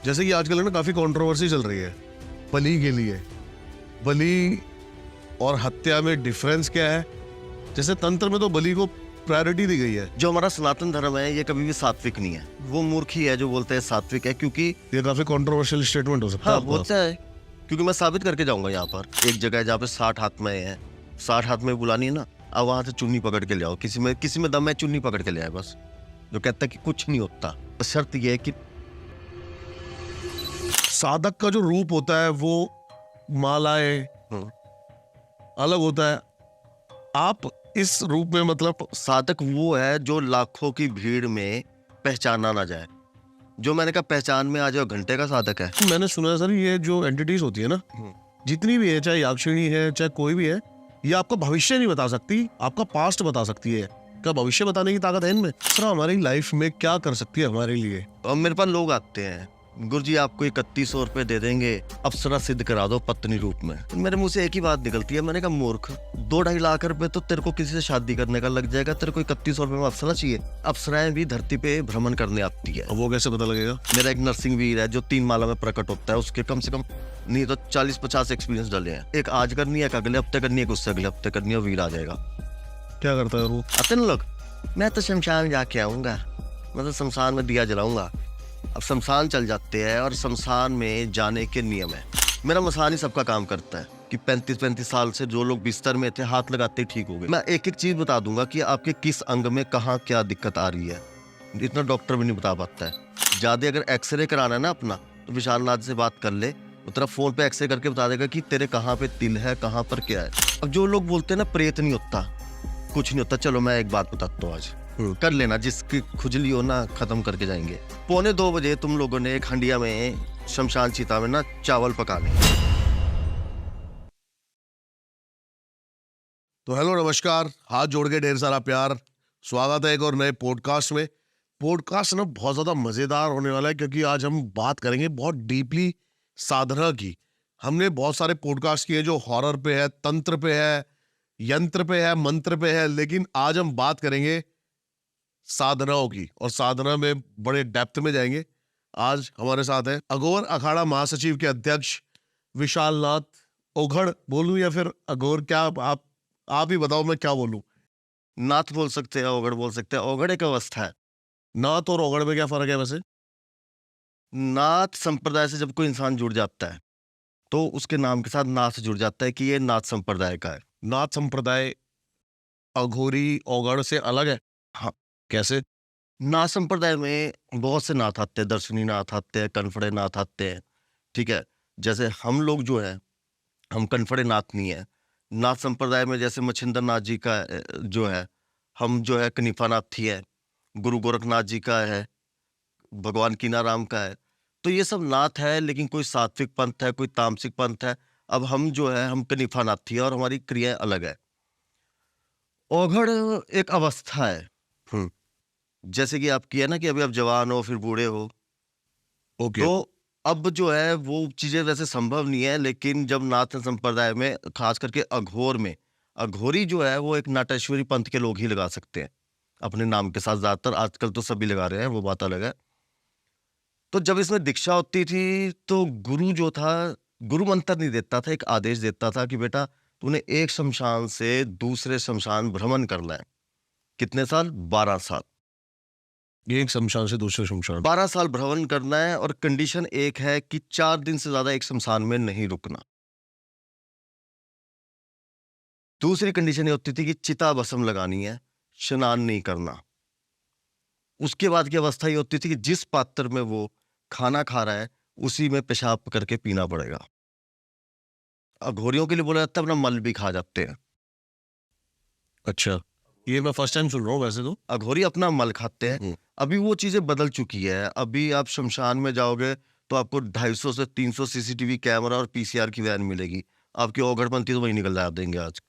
जैसे कि आजकल है ना काफी कंट्रोवर्सी चल रही है बलि के लिए। बलि और हत्या में डिफरेंस क्या है? जैसे तंत्र में तो बलि को प्रायोरिटी दी गई है। जो हमारा सनातन धर्म है ये कभी भी सात्विक नहीं है। वो मूर्ख ही है जो बोलते हैं सात्विक है, क्योंकि ये काफी कंट्रोवर्शियल स्टेटमेंट हो सकता है हाँ आपका। होता है। क्योंकि मैं साबित करके जाऊंगा यहाँ पर एक जगह है जहाँ पे 60 हाथ में है। 60 हाथ में बुलानी है ना, अब वहां से चुन्नी पकड़ के ले आओ। किसी में दम है, चुन्नी पकड़ के ले आए बस। जो कहता है कि कुछ नहीं होता, बस शर्त ये है कि साधक का जो रूप होता है वो मालाएं अलग होता है। आप इस रूप में मतलब साधक वो है जो लाखों की भीड़ में पहचाना ना जाए। जो मैंने कहा पहचान में आ जाओ, घंटे का साधक है। मैंने सुना है सर, ये जो एंटिटीज होती है ना, जितनी भी है, चाहे याक्षिणी है चाहे कोई भी है, ये आपका भविष्य नहीं बता सकती, आपका पास्ट बता सकती है। क्या भविष्य बताने की ताकत है इनमें? सर हमारी लाइफ में क्या कर सकती है हमारे लिए? और मेरे पास लोग आते हैं, गुरुजी आपको 3100 रुपए दे देंगे, अप्सरा सिद्ध करा दो पत्नी रूप में। तो मेरे मुंह से एक ही बात निकलती है, मैंने कहा मूर्ख, 2-2.5 लाख रुपए तो तेरे को किसी से शादी करने का लग जाएगा, तेरे को 3100 रुपए में अप्सरा चाहिए? अप्सराएं भी धरती पे भ्रमण करने आती है। अब वो कैसे पता लगेगा? मेरा एक नरसिंह वीर है जो 3 माला में प्रकट होता है, उसके कम से कम नहीं तो 40-50 एक्सपीरियंस डाले हैं। एक आज करनी है, एक अगले हफ्ते करनी है, उससे अगले हफ्ते करनी है, वीर आ जाएगा। क्या करता है वो? आते ना लोग, मैं तो शमशान जाके आऊंगा, मैं तो शमशान में दिया जलाऊंगा। अब शमशान चल जाते हैं और शमशान में जाने के नियम है। मेरा मसान ही सबका काम करता है कि 35-35 साल से जो लोग बिस्तर में थे, हाथ लगाते ही ठीक हो गए। मैं एक एक चीज बता दूंगा कि आपके किस अंग में कहाँ क्या दिक्कत आ रही है। इतना डॉक्टर भी नहीं बता पाता है। ज्यादा अगर एक्सरे कराना है ना अपना, तो विशाल नाथ से बात कर ले, वो तेरा फोन पे एक्सरे करके बता देगा कि तेरे कहाँ पे तिल है, कहाँ पर क्या है। अब जो लोग बोलते हैं ना प्रेत नहीं होता, कुछ नहीं होता, चलो मैं एक बात बताता हूँ, आज कर लेना, जिसकी खुजली हो ना खत्म करके जाएंगे। 1:45 बजे तुम लोगों ने एक हंडिया में शमशान चिता में ना चावल पकाने। तो हेलो नमस्कार, हाथ जोड़ के ढेर सारा प्यार, स्वागत है एक और नए पॉडकास्ट में। पॉडकास्ट ना बहुत ज्यादा मजेदार होने वाला है क्योंकि आज हम बात करेंगे बहुत डीपली साधना की। हमने बहुत सारे पॉडकास्ट किए जो हॉरर पे है, तंत्र पे है, यंत्र पे है, मंत्र पे है, लेकिन आज हम बात करेंगे साधनाओं की, और साधना में बड़े डेप्थ में जाएंगे। आज हमारे साथ है अघोर अखाड़ा महासचिव के अध्यक्ष विशाल नाथ। ओघड़ बोलूं या फिर अघोर? क्या आप ही बताओ, मैं क्या बोलूं? नाथ बोल सकते हैं, ओगड़ बोल सकते हैं। ओगड़ एक अवस्था है। नाथ और ओघड़ में क्या फर्क है वैसे? नाथ संप्रदाय से जब कोई इंसान जुड़ जाता है तो उसके नाम के साथ नाथ जुड़ जाता है कि ये नाथ संप्रदाय का है। नाथ संप्रदाय अघोरी ओघड़ से अलग है? हाँ, कैसे? नाथ संप्रदाय में बहुत से नाथ आते हैं, दर्शनी नाथ आते हैं, कनफड़े नाथ आते हैं। ठीक है, जैसे हम लोग जो है, हम कनफड़े नाथ नहीं है। नाथ संप्रदाय में जैसे मच्छिंद्र नाथ जी का जो है, हम जो है कनिफा नाथ ही है। गुरु गोरखनाथ जी का है, भगवान कीनाराम का है। तो ये सब नाथ है, लेकिन कोई सात्विक पंथ है, कोई तामसिक पंथ है। अब हम जो है, हम कनिफा नाथ ही है और हमारी क्रियाएं अलग है। ओघड़ एक अवस्था है। जैसे कि आप किया ना कि अभी आप जवान हो फिर बूढ़े हो, ओके। तो अब जो है वो चीजें वैसे संभव नहीं है। लेकिन जब नाथ संप्रदाय में, खास करके अघोर में, अघोरी जो है वो एक नाटेश्वरी पंथ के लोग ही लगा सकते हैं अपने नाम के साथ। ज्यादातर आजकल तो सभी लगा रहे हैं, वो बात अलग है। तो जब इसमें दीक्षा होती थी तो गुरु जो था, गुरु मंत्र नहीं देता था, एक आदेश देता था कि बेटा तूने एक शमशान से दूसरे शमशान भ्रमण करना है। कितने साल? 12 साल। एक शमशान से दूसरे शमशान? 12 साल भ्रमण करना है, और कंडीशन एक है कि 4 दिन से ज्यादा एक शमशान में नहीं रुकना। दूसरी कंडीशन ये होती थी कि चिता भस्म लगानी है, स्नान नहीं करना। उसके बाद की अवस्था ये होती थी कि जिस पात्र में वो खाना खा रहा है उसी में पेशाब करके पीना पड़ेगा। अघोरियों के लिए बोला जाता है अपना मल भी खा जाते हैं। अच्छा, ये मैं फर्स्ट टाइम सुन रहा हूँ वैसे तो। अघोरी अपना मल खाते हैं। अभी वो चीजें बदल चुकी है। अभी आप शमशान में जाओगे तो आपको 250 से 300 सीसीटीवी कैमरा और पीसीआर की वैन मिलेगी। आपकी ओघड़पंथी तो वही निकल जा देंगे आज।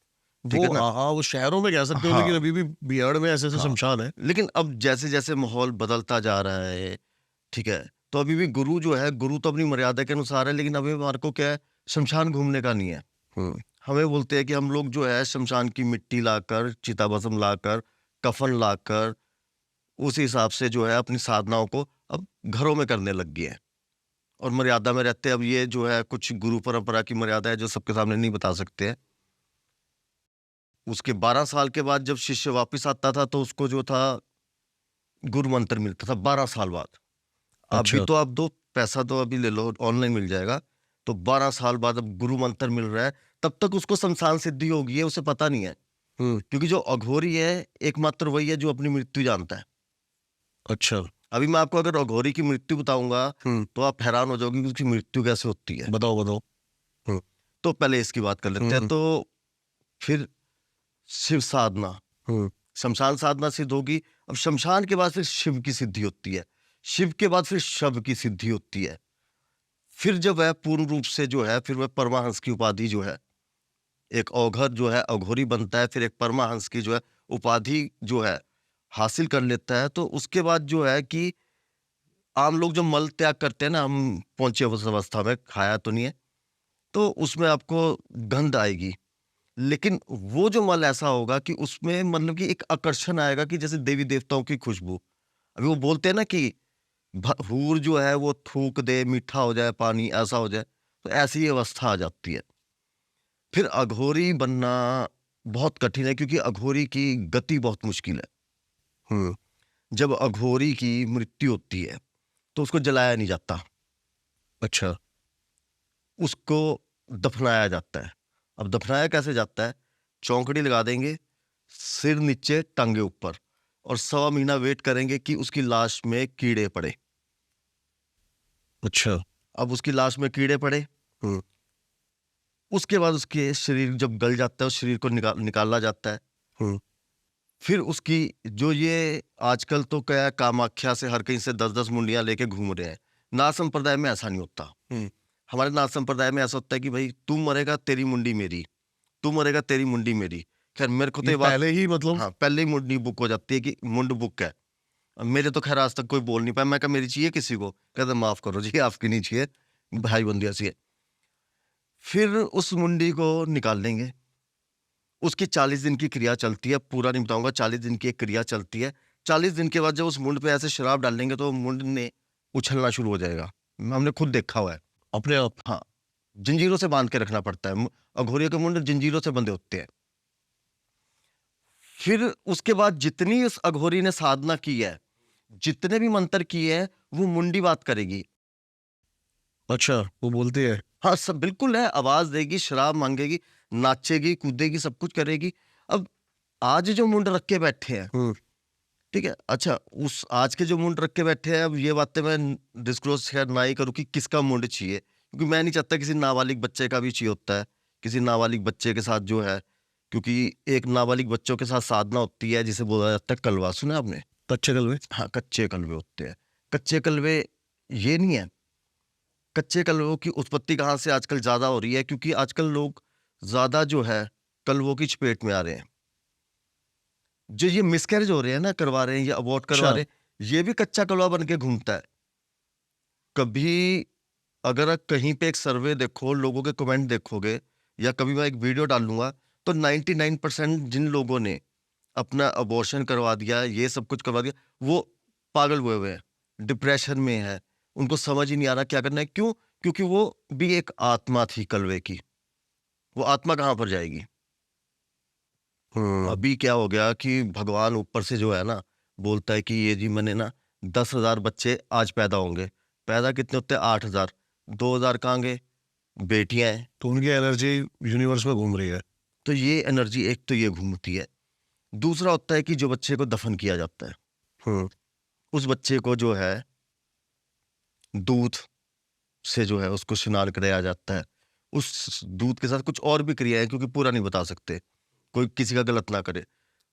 ठीक है वो ना? हाँ, वो शहरों में कह सकते हो, हाँ। लेकिन अभी भी बिहार में ऐसे ऐसे हाँ। शमशान है। लेकिन अब जैसे जैसे माहौल बदलता जा रहा है, ठीक है, तो अभी भी गुरु जो है, गुरु तो अपनी मर्यादा के अनुसार है, लेकिन अभी हमारे को क्या है, शमशान घूमने का नहीं है। हमें बोलते हैं कि हम लोग जो है शमशान की मिट्टी लाकर, चिता भस्म लाकर, कफन लाकर, उस हिसाब से जो है अपनी साधनाओं को अब घरों में करने लग गए हैं। और मर्यादा में रहते हैं। अब ये जो है कुछ गुरु परंपरा की मर्यादा है जो सबके सामने नहीं बता सकते हैं। उसके 12 साल के बाद जब शिष्य वापस आता था तो उसको जो था गुरु मंत्र मिलता था 12 साल बाद। अभी अच्छा। तो आप दो पैसा तो अभी ले लो, ऑनलाइन मिल जाएगा। तो 12 साल बाद अब गुरु मंत्र मिल रहा है, तब तक उसको शमशान सिद्धि होगी है, उसे पता नहीं है। हम्म। क्योंकि जो अघोरी है एकमात्र वही है जो अपनी मृत्यु जानता है। अच्छा। अभी मैं आपको अगर अघोरी की मृत्यु बताऊंगा हम्म। तो आप हैरान हो जाओगे कि उसकी मृत्यु कैसे होती है। बताओ बताओ। हम्म। तो पहले इसकी बात कर लेते हैं। हम्म। तो फिर शिव साधना, हम्म। शमशान साधना सिद्ध होगी। अब शमशान के बाद फिर शिव की सिद्धि होती है, शिव के बाद फिर शव की सिद्धि होती है। फिर जब वह पूर्ण रूप से जो है फिर वह परमाहंस की उपाधि जो है, एक अवघर जो है अघोरी बनता है, फिर एक परमाहंस की जो है उपाधि जो है हासिल कर लेता है। तो उसके बाद जो है कि आम लोग जो मल त्याग करते हैं ना, हम पहुंचे उस अवस्था में, खाया तो नहीं है, तो उसमें आपको गंध आएगी। लेकिन वो जो मल ऐसा होगा कि उसमें मतलब कि एक आकर्षण आएगा कि जैसे देवी देवताओं की खुशबू। अभी वो बोलते हैं ना कि हूर जो है वो थूक दे, मीठा हो जाए पानी, ऐसा हो जाए। तो ऐसी ही अवस्था आ जाती है। फिर अघोरी बनना बहुत कठिन है क्योंकि अघोरी की गति बहुत मुश्किल है। हम्म। जब अघोरी की मृत्यु होती है तो उसको जलाया नहीं जाता, अच्छा। उसको दफनाया जाता है। अब दफनाया कैसे जाता है? चौंकड़ी लगा देंगे, सिर नीचे टांगे ऊपर, और 1.25 महीना वेट करेंगे कि उसकी लाश में कीड़े पड़े। अच्छा। अब उसकी लाश में कीड़े पड़े, हम्म। उसके बाद उसके शरीर जब गल जाता है उस शरीर को निकाला जाता है। हम्म। फिर उसकी जो ये आजकल तो क्या है, कामाख्या से हर कहीं से 10-10 मुंडियां लेके घूम रहे हैं। नाथ संप्रदाय में ऐसा नहीं होता। हम्म। हमारे नाथ संप्रदाय में ऐसा होता है कि भाई तू मरेगा तेरी मुंडी मेरी, तू मरेगा तेरी मुंडी मेरी। खैर मेरे को तो ये ये बात, पहले ही मतलब। हाँ, पहले ही मुंडी बुक हो जाती है कि मुंड बुक है। अब मेरे तो खैर आज तक कोई बोल नहीं पाया। मैं कहा मेरी चाहिए किसी को, कहते माफ करो जी आपकी नहीं चाहिए, भाई बंदिया सी है। फिर उस मुंडी को निकाल लेंगे, उसकी 40 दिन की क्रिया चलती है, पूरा नहीं बताऊंगा, 40 दिन की एक क्रिया चलती है। 40 दिन के बाद जब उस मुंड पे ऐसे शराब डालेंगे तो मुंड ने उछलना शुरू हो जाएगा। हमने खुद देखा हुआ है। अपने आप। हाँ, जंजीरों से बांध के रखना पड़ता है, अघोरियों के मुंड जंजीरों से बंधे होते हैं। फिर उसके बाद जितनी उस अघोरी ने साधना की है, जितने भी मंत्र किए हैं, वो मुंडी बात करेगी। अच्छा, वो बोलती है। हाँ, सब बिल्कुल है, आवाज देगी, शराब मांगेगी, नाचेगी, कूदेगी, सब कुछ करेगी। अब आज जो मुंड रख के बैठे हैं, हम्म। ठीक है, अच्छा, उस आज के जो मुंड रख के बैठे हैं, अब ये बातें मैं डिस्क्लोज शायद ना ही करूँ कि किसका मुंड चाहिए, क्योंकि मैं नहीं चाहता किसी नाबालिग बच्चे का भी चाहिए होता है, किसी नाबालिग बच्चे के साथ जो है, क्योंकि एक नाबालिग बच्चों के साथ साधना होती है जिसे बोला जाता है कलवा। सुना है आपने? कच्चे कलवे। हाँ, कच्चे कलवे होते हैं। कच्चे कलवे ये नहीं है, कच्चे कलवों की उत्पत्ति कहाँ से आजकल ज्यादा हो रही है, क्योंकि आजकल लोग ज्यादा जो है कलवों की चपेट में आ रहे हैं। जो ये मिसकैरेज हो रहे हैं ना, करवा रहे हैं या अबॉर्ट करवा अच्छा। रहे हैं, ये भी कच्चा कलवा बन के घूमता है। कभी अगर आप कहीं पे एक सर्वे देखो, लोगों के कमेंट देखोगे, या कभी मैं एक वीडियो डालूंगा, तो 99% जिन लोगों ने अपना अबॉर्शन करवा दिया, ये सब कुछ करवा दिया, वो पागल हुए हुए हैं, डिप्रेशन में है, उनको समझ ही नहीं आ रहा क्या करना है। क्यों? क्योंकि वो भी एक आत्मा थी कलवे की, वो आत्मा कहाँ पर जाएगी? हम्म। अभी क्या हो गया कि भगवान ऊपर से जो है ना बोलता है कि ये जी मैंने ना 10,000 बच्चे आज पैदा होंगे। पैदा कितने होते हैं? 8,000। 2,000 कहाँ गए? बेटियां हैं। तो उनकी एनर्जी यूनिवर्स में घूम रही है। तो ये एनर्जी एक तो ये घूमती है। दूसरा होता है कि जो बच्चे को दफन किया जाता है, हम्म। उस बच्चे को जो है दूध से जो है उसको स्नान कराया जाता है। उस दूध के साथ कुछ और भी क्रिया है, क्योंकि पूरा नहीं बता सकते, कोई किसी का गलत ना करे।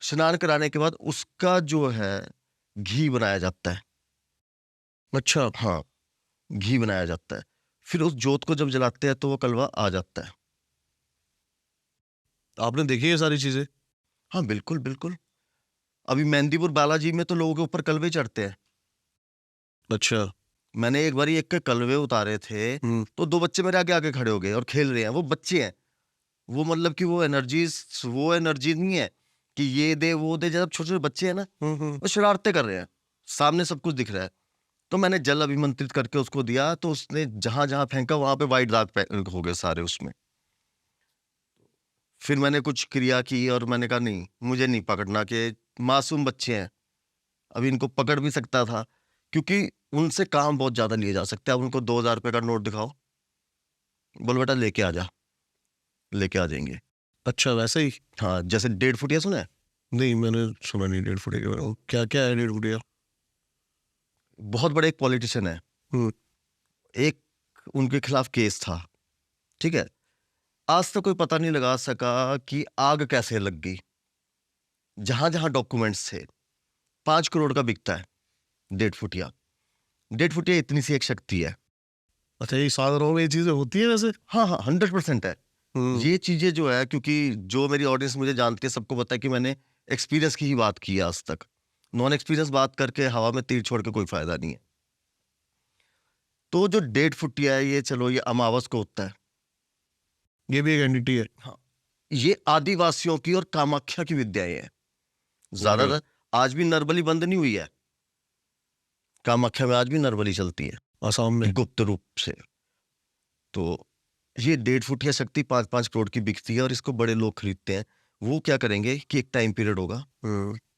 स्नान कराने के बाद उसका जो है घी बनाया जाता है। अच्छा। हाँ, घी बनाया जाता है। फिर उस जोत को जब जलाते हैं तो वो कलवा आ जाता है। आपने देखी ये सारी चीजें? हाँ, बिल्कुल बिल्कुल। अभी मेहंदीपुर बालाजी में तो लोगों के ऊपर कलवे चढ़ते हैं। अच्छा। मैंने एक बार एक के कलवे उतारे थे, हम्म। तो 2 बच्चे मेरे आगे आगे खड़े हो गए और खेल रहे हैं। वो बच्चे हैं, वो मतलब कि वो एनर्जी नहीं है कि ये दे वो दे। जब छोटे छोटे बच्चे हैं ना, हम्म। वो शरारतें कर रहे हैं, सामने सब कुछ दिख रहा है। तो मैंने जल अभिमंत्रित करके उसको दिया, तो उसने जहां जहां फेंका वहां पे वाइट दाग हो गए सारे उसमें। फिर मैंने कुछ क्रिया की और मैंने कहा नहीं, मुझे नहीं पकड़ना, कि मासूम बच्चे हैं, अभी इनको पकड़ भी सकता था, क्योंकि उनसे काम बहुत ज्यादा लिए जा सकते हैं। अब उनको 2,000 रुपए का नोट दिखाओ, बोल बेटा लेके आ जा, लेके आ जाएंगे। अच्छा वैसे ही? हाँ, जैसे 1.5 फुटिया सुना है? नहीं मैंने सुना नहीं 1.5 फुट के बारे में। क्या क्या है 1.5 फुट? बहुत बड़े एक पॉलिटिशियन है, हम्म। एक उनके खिलाफ केस था, ठीक है। आज तक कोई पता नहीं लगा सका कि आग कैसे लग गई। जहां जहां डॉक्यूमेंट्स थे, 5 करोड़ का बिकता है 1.5 फुटिया। 1.5 फुटिया इतनी सी एक शक्ति है। अच्छा ये साधारणों में ये चीजें होती है वैसे? हाँ हाँ, 100% है। हम्म। ये चीजें जो है, क्योंकि जो मेरी ऑडियंस मुझे जानती है, सबको पता है कि मैंने एक्सपीरियंस की ही बात की है आज तक। नॉन एक्सपीरियंस बात करके हवा में तीर छोड़ के कोई फायदा नहीं है। तो जो 1.5 फुटिया है, ये चलो ये अमावस को होता है। ये भी एक एंटिटी है? हाँ, ये आदिवासियों की और कामाख्या की विद्याएं हैं ज्यादातर। आज भी नरबली बंद नहीं हुई है, कामाख्या में आज भी नरबली चलती है आसाम में? गुप्त रूप से। तो ये 1.5 फुटिया शक्ति 5-5 करोड़ की बिकती है और इसको बड़े लोग खरीदते हैं। वो क्या करेंगे कि एक टाइम पीरियड होगा,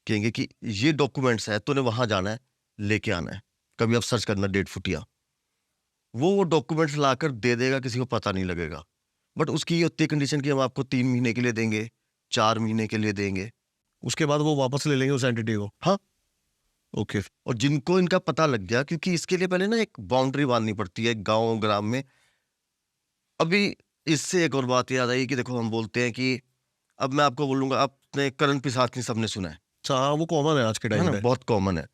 कहेंगे कि ये डॉक्यूमेंट्स है, तूने वहां जाना है, लेके आना है। कभी आप सर्च करना 1.5 फुटिया, वो डॉक्यूमेंट्स लाकर दे देगा, किसी को पता नहीं लगेगा। बट उसकी ये होती है कंडीशन कि हम आपको 3 महीने के लिए देंगे, 4 महीने के लिए देंगे। उसके बाद वो वापस ले लेंगे उस एंटिटी को? हाँ। ओके। और जिनको इनका पता लग गया, क्योंकि इसके लिए पहले ना एक बाउंड्री बांधनी पड़ती है गांव ग्राम में। अभी इससे एक और बात याद आई कि देखो, हम बोलते हैं कि, अब मैं आपको बोलूंगा, आपने करण पिशाचनी सबने सुना है अच्छा हाँ, वो कॉमन है आज के टाइम ना? पे। बहुत कॉमन है।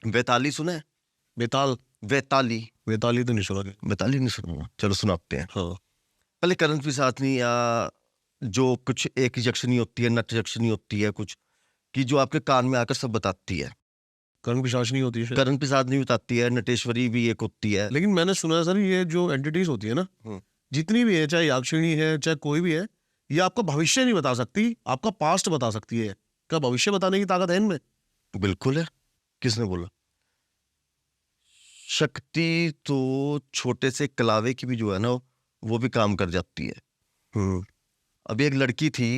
वैताली सुना है? बेताल? वैताली? बेताली तो नहीं सुना। वैताली नहीं सुना ना? चलो सुनाते हैं। हाँ। पहले करण पिशाचनी, या जो कुछ एक यक्षिणी होती है, नट यक्षिणी होती है कुछ, कि जो आपके कान में आकर सब बताती है। कर्ण पिशाचनी होती है शायद। करण पिशाचनी बताती है, नटेश्वरी भी एक होती है। लेकिन मैंने सुना है सर, ये जो एंटिटीज होती है ना, जितनी भी है, चाहे याक्षिणी है चाहे कोई भी है, ये आपका भविष्य नहीं बता सकती, आपका पास्ट बता सकती है। क्या भविष्य बताने की ताकत है इनमें? बिल्कुल है। किसने बोला? शक्ति तो छोटे से कलावे की भी जो है ना, वो भी काम कर जाती है। अभी एक लड़की थी,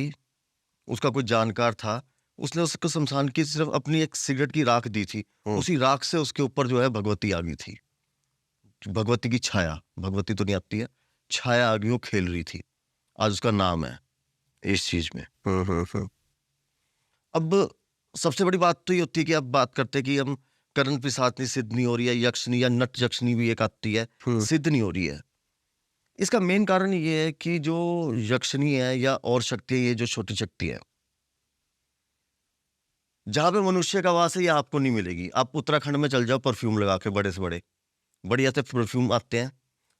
उसका कोई जानकार था, उसने उसको शमशान की सिर्फ अपनी एक सिगरेट की राख दी थी। उसी राख से उसके ऊपर जो है भगवती आ गई थी। भगवती की छाया, भगवती तो नहीं आती है, छाया आ गई, वो खेल रही थी। आज उसका नाम है इस चीज में। अब सबसे बड़ी बात तो ये होती है कि अब बात करते हैं कि हम करण पिशाचनी सिद्ध नहीं हो रही है, यक्षिणी या नट यक्षिणी भी एक आती है, सिद्ध नहीं हो रही है। इसका मेन कारण ये है कि जो यक्षिणी है या और शक्ति है, ये जो छोटी शक्ति है, जहां पे मनुष्य का वास है, ये आपको नहीं मिलेगी। आप उत्तराखंड में चल जाओ, परफ्यूम लगा के बड़े से बड़े बढ़िया से परफ्यूम आते हैं,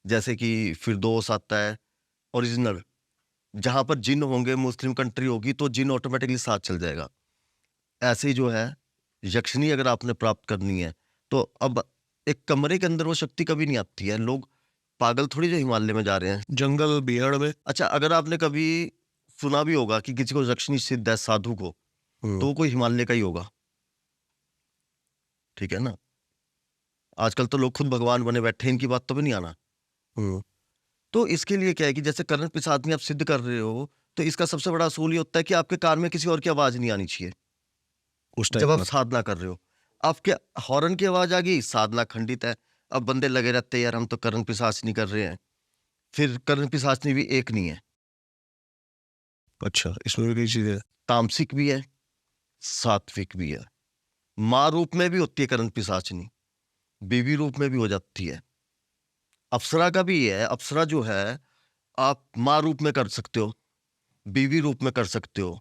जैसे कि फिरदौस आता है ओरिजिनल। जहां पर जिन होंगे, मुस्लिम कंट्री होगी, तो जिन ऑटोमेटिकली साथ चल जाएगा। ऐसे ही जो है यक्षिणी अगर आपने प्राप्त करनी है, तो अब एक कमरे के अंदर वो शक्ति कभी नहीं आती है। लोग पागल थोड़ी जो हिमालय में जा रहे हैं, जंगल बिहाड़ में। अच्छा, अगर आपने कभी सुना भी होगा कि किसी को यक्षिणी सिद्ध है, साधु को, तो वो कोई हिमालय का ही होगा, ठीक है ना? आजकल तो लोग खुद भगवान बने बैठे हैं, इनकी बात तो भी नहीं आना। तो इसके लिए क्या है कि जैसे करण पिशाचनी आप सिद्ध कर रहे हो, तो इसका सबसे बड़ा असूल ये होता है कि आपके कान में किसी और की आवाज नहीं आनी चाहिए उस जब आप साधना कर रहे हो। आपके हॉर्न की आवाज आ गई, साधना खंडित है। अब बंदे लगे रहते हैं, यार हम तो करण पिशाचनी कर रहे हैं। फिर करण पिशाचनी भी एक नहीं है। अच्छा, इसमें भी कई चीजें हैं। तामसिक भी है, सात्विक भी है। माँ रूप में भी होती है करण पिशाचनी, बीवी रूप में भी हो जाती है। अप्सरा का भी है। अप्सरा जो है, आप माँ रूप में कर सकते हो, बीवी रूप में कर सकते हो,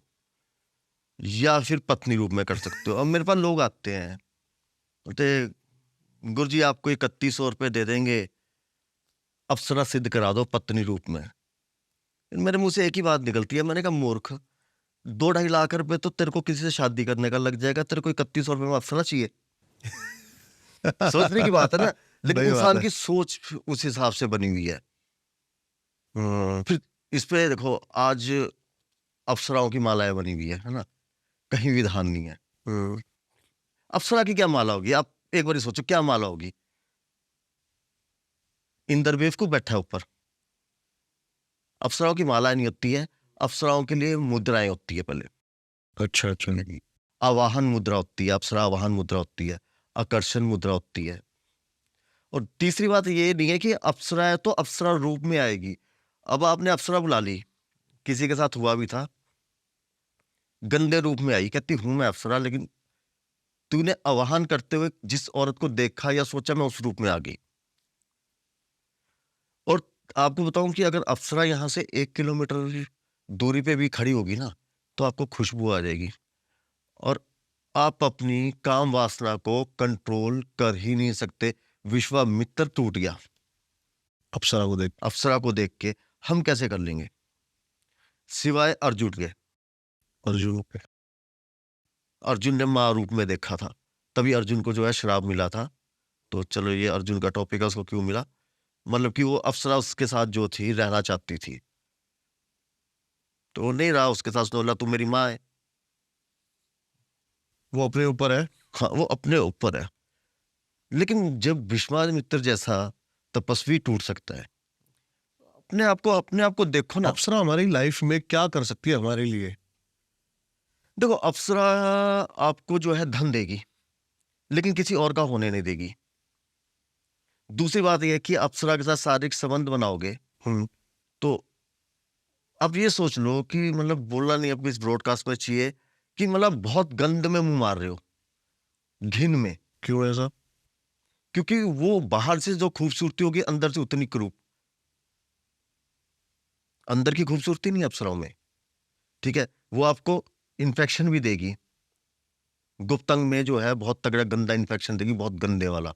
या फिर पत्नी रूप में कर सकते हो। अब मेरे पास लोग आते हैं, बोलते गुरुजी आपको 3100 रुपये दे देंगे, अप्सरा सिद्ध करा दो पत्नी रूप में। मेरे मुंह से एक ही बात निकलती है, मैंने कहा मूर्ख, 2-2.5 लाख रुपए तो तेरे को किसी से शादी करने का लग जाएगा, तेरे को 3100 रुपये में अप्सरा चाहिए? सोचने की बात है ना। लेकिन सही बात इंसान है। की सोच उस हिसाब से बनी हुई है। फिर इस पे देखो, आज अप्सराओं की मालाएं बनी हुई है ना, कहीं विधान नहीं है। अप्सरा की क्या माला होगी? आप एक बार सोचो, क्या माला होगी? इंद्रदेव को बैठा है ऊपर। अप्सराओं की मालाएं नहीं होती है, अप्सराओं के लिए मुद्राएं होती है पहले। अच्छा अच्छा। आवाहन मुद्रा होती है, अप्सरा आवाहन मुद्रा होती है, आकर्षण मुद्रा होती है। और तीसरी बात ये नहीं है कि अप्सरा है तो अप्सरा रूप में आएगी। अब आपने अप्सरा बुला ली, किसी के साथ हुआ भी था, गंदे रूप में आई, कहती हूं मैं अप्सरा, लेकिन तूने आवाहन करते हुए जिस औरत को देखा या सोचा, मैं उस रूप में आ गई। और आपको बताऊं कि अगर अप्सरा यहां से 1 किलोमीटर दूरी पे भी खड़ी होगी ना, तो आपको खुशबू आ जाएगी और आप अपनी काम वासना को कंट्रोल कर ही नहीं सकते। विश्वामित्र टूट गया अप्सरा को देख। अप्सरा को देख के, हम कैसे कर लेंगे, सिवाय अर्जुन के। अर्जुन पे अर्जुन ने माँ रूप में देखा था, तभी अर्जुन को जो है श्राप मिला था। तो चलो ये अर्जुन का टॉपिक है, उसको क्यों मिला, मतलब कि वो अप्सरा उसके साथ जो थी रहना चाहती थी, तो वो नहीं रहा उसके साथ, उसने बोला तू मेरी माँ है। वो अपने ऊपर है। हाँ, वो अपने ऊपर है। लेकिन जब विश्वामित्र जैसा तपस्वी टूट सकता है, अपने आप को देखो ना। अप्सरा हमारी लाइफ में क्या कर सकती है हमारे लिए? देखो, अप्सरा आपको जो है धन देगी, लेकिन किसी और का होने नहीं देगी। दूसरी बात यह है कि अप्सरा के साथ शारीरिक संबंध बनाओगे, तो अब ये सोच लो कि मतलब बोलना नहीं अब इस ब्रॉडकास्ट में चाहिए कि मतलब बहुत गंद में मुंह मार रहे हो, घिन में। क्यों ऐसा? क्योंकि वो बाहर से जो खूबसूरती होगी, अंदर से उतनी क्रूप। अंदर की खूबसूरती नहीं अप्सराओं में, ठीक है, वो आपको इन्फेक्शन भी देगी। गुप्तंग में जो है बहुत तगड़ा गंदा इन्फेक्शन देगी, बहुत गंदे वाला।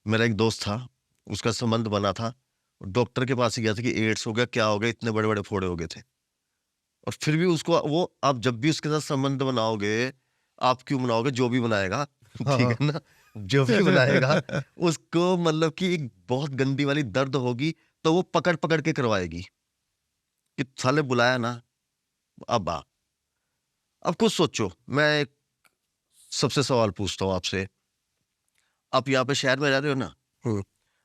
मेरा एक दोस्त था, उसका संबंध बना था, डॉक्टर के पास ही गया था कि एड्स हो गया, क्या हो गया, इतने बड़े बड़े फोड़े हो गए थे। और फिर भी उसको वो, आप जब भी उसके साथ संबंध बनाओगे, आप क्यों बनाओगे, जो भी बनाएगा ठीक है ना, जो भी बनाएगा उसको मतलब कि एक बहुत गंदी वाली दर्द होगी, तो वो पकड़ पकड़ के करवाएगी कि साले बुलाया ना, अब आ। अब कुछ सोचो, मैं एक सबसे सवाल पूछता हूँ आपसे। आप यहाँ पे शहर में रह रहे हो ना,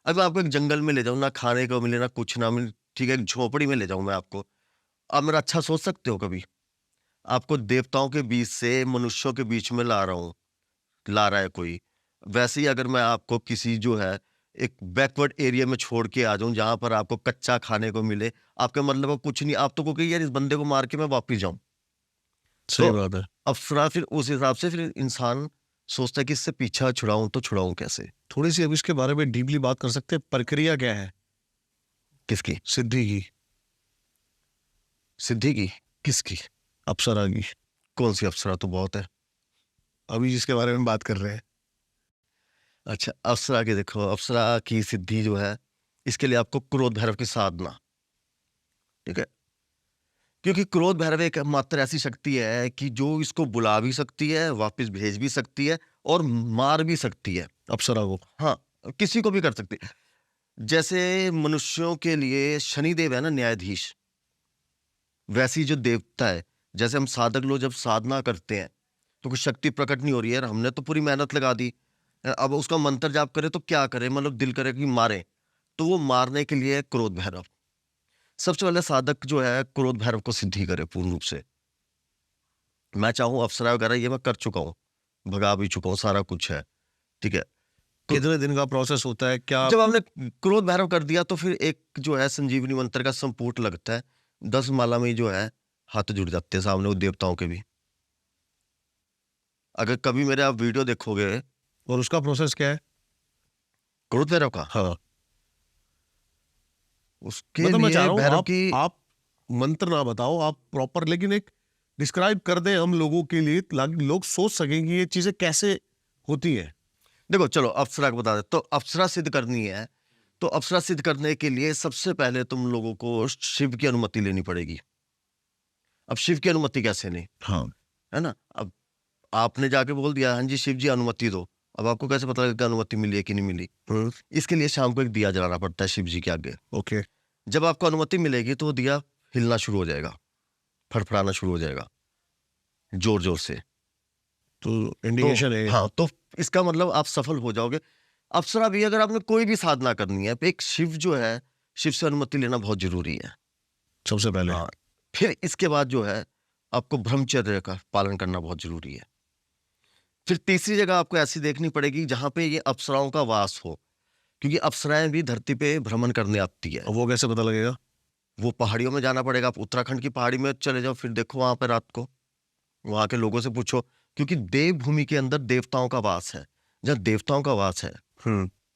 अब मैं आपको एक जंगल में ले जाऊं, ना खाने को मिले ना कुछ ना मिले, ठीक है, एक झोपड़ी में ले जाऊं मैं आपको, आप मेरा अच्छा सोच सकते हो कभी? आपको देवताओं के बीच से मनुष्यों के बीच में ला रहा है कोई। वैसे ही अगर मैं आपको किसी जो है एक बैकवर्ड एरिया में छोड़ के आ जाऊं, जहां पर आपको कच्चा खाने को मिले, आपके मतलब को कुछ नहीं, आप तो कहोगे यार इस बंदे को मार के मैं वापिस जाऊं। सही तो बात है। अप्सरा फिर उस हिसाब से फिर इंसान सोचता है कि इससे पीछा छुड़ाऊं, तो छुड़ाऊं कैसे? थोड़ी सी अब इसके बारे में डीपली बात कर सकते हैं, प्रक्रिया क्या है किसकी सिद्धि की? सिद्धि की? किसकी? अप्सरा की। कौन सी अप्सरा, तो बहुत है। अभी जिसके बारे में बात कर रहे हैं। अच्छा, अप्सरा की देखो, अप्सरा की सिद्धि जो है, इसके लिए आपको क्रोध भैरव की साधना, ठीक है, क्योंकि क्रोध भैरव एक मात्र ऐसी शक्ति है कि जो इसको बुला भी सकती है, वापस भेज भी सकती है और मार भी सकती है। अप्सरा को? हाँ, किसी को भी कर सकती है। जैसे मनुष्यों के लिए शनिदेव है ना न्यायाधीश, वैसी जो देवता है, जैसे हम साधक लोग जब साधना करते हैं तो कुछ शक्ति प्रकट नहीं हो रही है, यार हमने तो पूरी मेहनत लगा दी, अब उसका मंत्र जाप करे तो क्या करे, मतलब दिल करे कि मारे, तो वो मारने के लिए है क्रोध भैरव। सबसे पहले साधक जो है क्रोध भैरव को सिद्धि करे पूर्ण रूप से। मैं चाहूँ अप्सरा वगैरह ये मैं कर चुका हूँ, भगा भी चुका हूँ, सारा कुछ है, ठीक है। कितने दिन का प्रोसेस होता है क्या? जब हमने क्रोध भैरव कर दिया तो फिर एक जो है संजीवनी मंत्र का संपुट लगता है, 10 माला में जो है हाथ जुड़ जाते हैं सामने वो देवताओं के भी। अगर कभी मेरे आप वीडियो देखोगे, और उसका प्रोसेस क्या है? क्रोध भैरव का, हाँ, उसके मतलब मैं चाह लिए रहा हूँ भैरव की, आप मंत्र ना बताओ, आप प्रॉपर, लेकिन एक डिस्क्राइब कर दें हम लोगों के लिए, ताकि लोग सोच सकें कि ये चीजें कैसे होती हैं। देखो चलो अप्सरा को बता दे। तो अप्सरा सिद्ध करनी है, तो अप्सरा सिद्ध करने के लिए सबसे पहले तुम लोगों को शिव की अनुमति लेनी पड़ेगी। अब शिव की अनुमति कैसे नहीं, हाँ, है ना? अब आपने जाके बोल दिया हाँ जी शिव जी अनुमति दो, अब आपको कैसे पता लगेगा अनुमति मिली है कि नहीं मिली? इसके लिए शाम को एक दिया जलाना पड़ता है शिव जी के आगे। ओके। जब आपको अनुमति मिलेगी तो वो दिया हिलना शुरू हो जाएगा, फड़फड़ाना शुरू हो जाएगा जोर जोर से। तो इंडिकेशन है। हाँ, तो इसका मतलब आप सफल हो जाओगे। अप्सरा भी अगर आपने कोई भी साधना करनी है, एक शिव जो है, शिव से अनुमति लेना बहुत जरूरी है। सबसे पहले हाँ, फिर इसके बाद जो है आपको ब्रह्मचर्य का पालन करना बहुत जरूरी है। फिर तीसरी जगह आपको ऐसी देखनी पड़ेगी जहां पे ये अप्सराओं का वास हो, क्योंकि अप्सराएं भी धरती पे भ्रमण करने आती है। अब वो कैसे पता लगेगा? वो पहाड़ियों में जाना पड़ेगा, आप उत्तराखंड की पहाड़ी में चले जाओ, फिर देखो वहां पे रात को, वहां के लोगों से पूछो, क्योंकि देवभूमि के अंदर देवताओं का वास है। जहाँ देवताओं का वास है,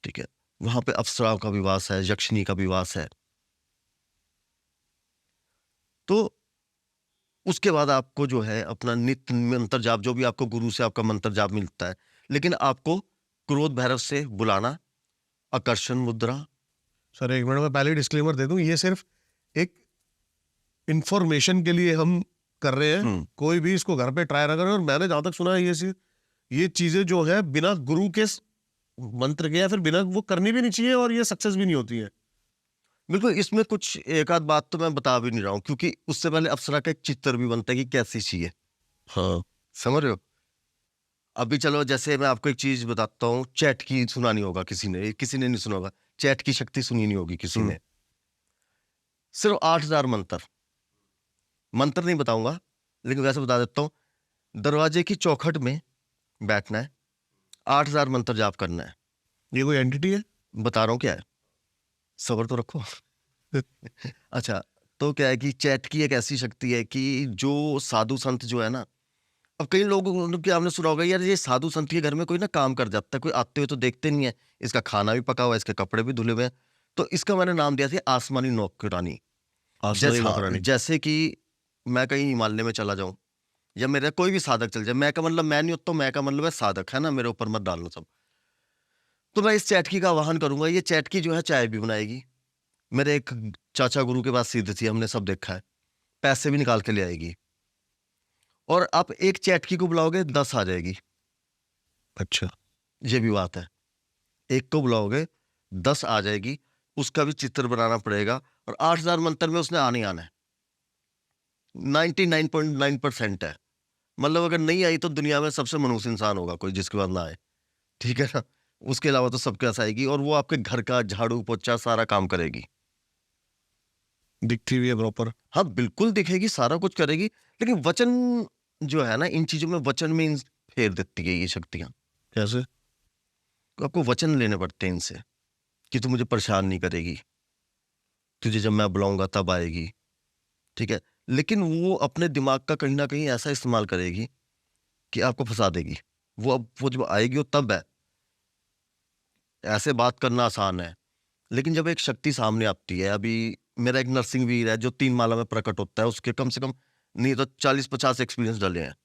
ठीक है, वहां पे अप्सराओं का भी वास है, यक्षिणी का भी वास है। तो उसके बाद आपको जो है अपना नित्य मंत्र जाप, जो भी आपको गुरु से आपका मंत्र जाप मिलता है, लेकिन आपको क्रोध भैरव से बुलाना, आकर्षण मुद्रा। सर एक मिनट में पहले डिस्क्लेमर दे दूं, ये सिर्फ एक इंफॉर्मेशन के लिए हम कर रहे हैं, कोई भी इसको घर पे ट्राई ना करे। और मैंने जहां तक सुना है ये चीजें जो है बिना गुरु के मंत्र के या फिर बिना वो करनी भी नहीं चाहिए, और ये सक्सेस भी नहीं होती है। बिल्कुल, इसमें कुछ एक आध बात तो मैं बता भी नहीं रहा हूँ, क्योंकि उससे पहले अप्सरा का एक चित्र भी बनता है कि कैसी चाहिए। हाँ, समझ रहे हो? अभी चलो, जैसे मैं आपको एक चीज बताता हूँ, चैट की सुना नहीं होगा किसी ने नहीं सुना होगा, चैट की शक्ति सुनी नहीं होगी किसी ने। सिर्फ 8,000 मंत्र नहीं बताऊंगा, लेकिन वैसे बता देता हूँ। दरवाजे की चौखट में बैठना है, 8,000 मंत्र जाप करना है। ये कोई एंटिटी है? बता रहा हूँ क्या है, सब्र तो रखो। अच्छा, तो क्या है कि चैट की एक ऐसी शक्ति है कि जो साधु संत जो है ना, अब कई लोगों की आपने सुना होगा, यार ये साधु संत के घर में कोई ना काम कर जाता है, कोई आते हुए तो देखते नहीं है, इसका खाना भी पका हुआ है, इसके कपड़े भी धुले हुए हैं। तो इसका मैंने नाम दिया था आसमानी नौकरानी। जैसे कि मैं कहीं हिमालय में चला जाऊं, या मेरा कोई भी साधक चल जाए, मैं का मतलब मैं नहीं होता, मैं का मतलब है साधक, है ना, मेरे ऊपर मत डालना सब। तो मैं इस चैटकी का आह्वान करूंगा, ये चैटकी जो है चाय भी बनाएगी। मेरे एक चाचा गुरु के पास सीधी थी, हमने सब देखा है, पैसे भी निकाल के ले आएगी। और आप एक चैटकी को बुलाओगे 10 आ जाएगी। अच्छा, ये भी बात है, एक को बुलाओगे 10 आ जाएगी, उसका भी चित्र बनाना पड़ेगा। और 8,000 मंत्र में उसने आने आना है, 99.9% है। मतलब अगर नहीं आई तो दुनिया में सबसे मनुष्य इंसान होगा कोई जिसके बाद ना आए, ठीक है ना। उसके अलावा तो सबके पास आएगी, और वो आपके घर का झाड़ू पोछा सारा काम करेगी। दिखती हुई है प्रॉपर? हाँ बिल्कुल दिखेगी, सारा कुछ करेगी, लेकिन वचन जो है ना, इन चीजों में वचन में फेर देती है ये शक्तियां। कैसे? तो आपको वचन लेने पड़ते हैं इनसे कि तू मुझे परेशान नहीं करेगी, तुझे जब मैं बुलाऊंगा तब आएगी, ठीक है। लेकिन वो अपने दिमाग का कहीं ना कहीं ऐसा इस्तेमाल करेगी कि आपको फंसा देगी। वो जब आएगी वो तब है। ऐसे बात करना आसान है, लेकिन जब एक शक्ति सामने आती है, अभी मेरा एक नरसिंह वीर है जो 3 माला में प्रकट होता है, उसके कम से कम नहीं तो 40-50 एक्सपीरियंस डले हैं,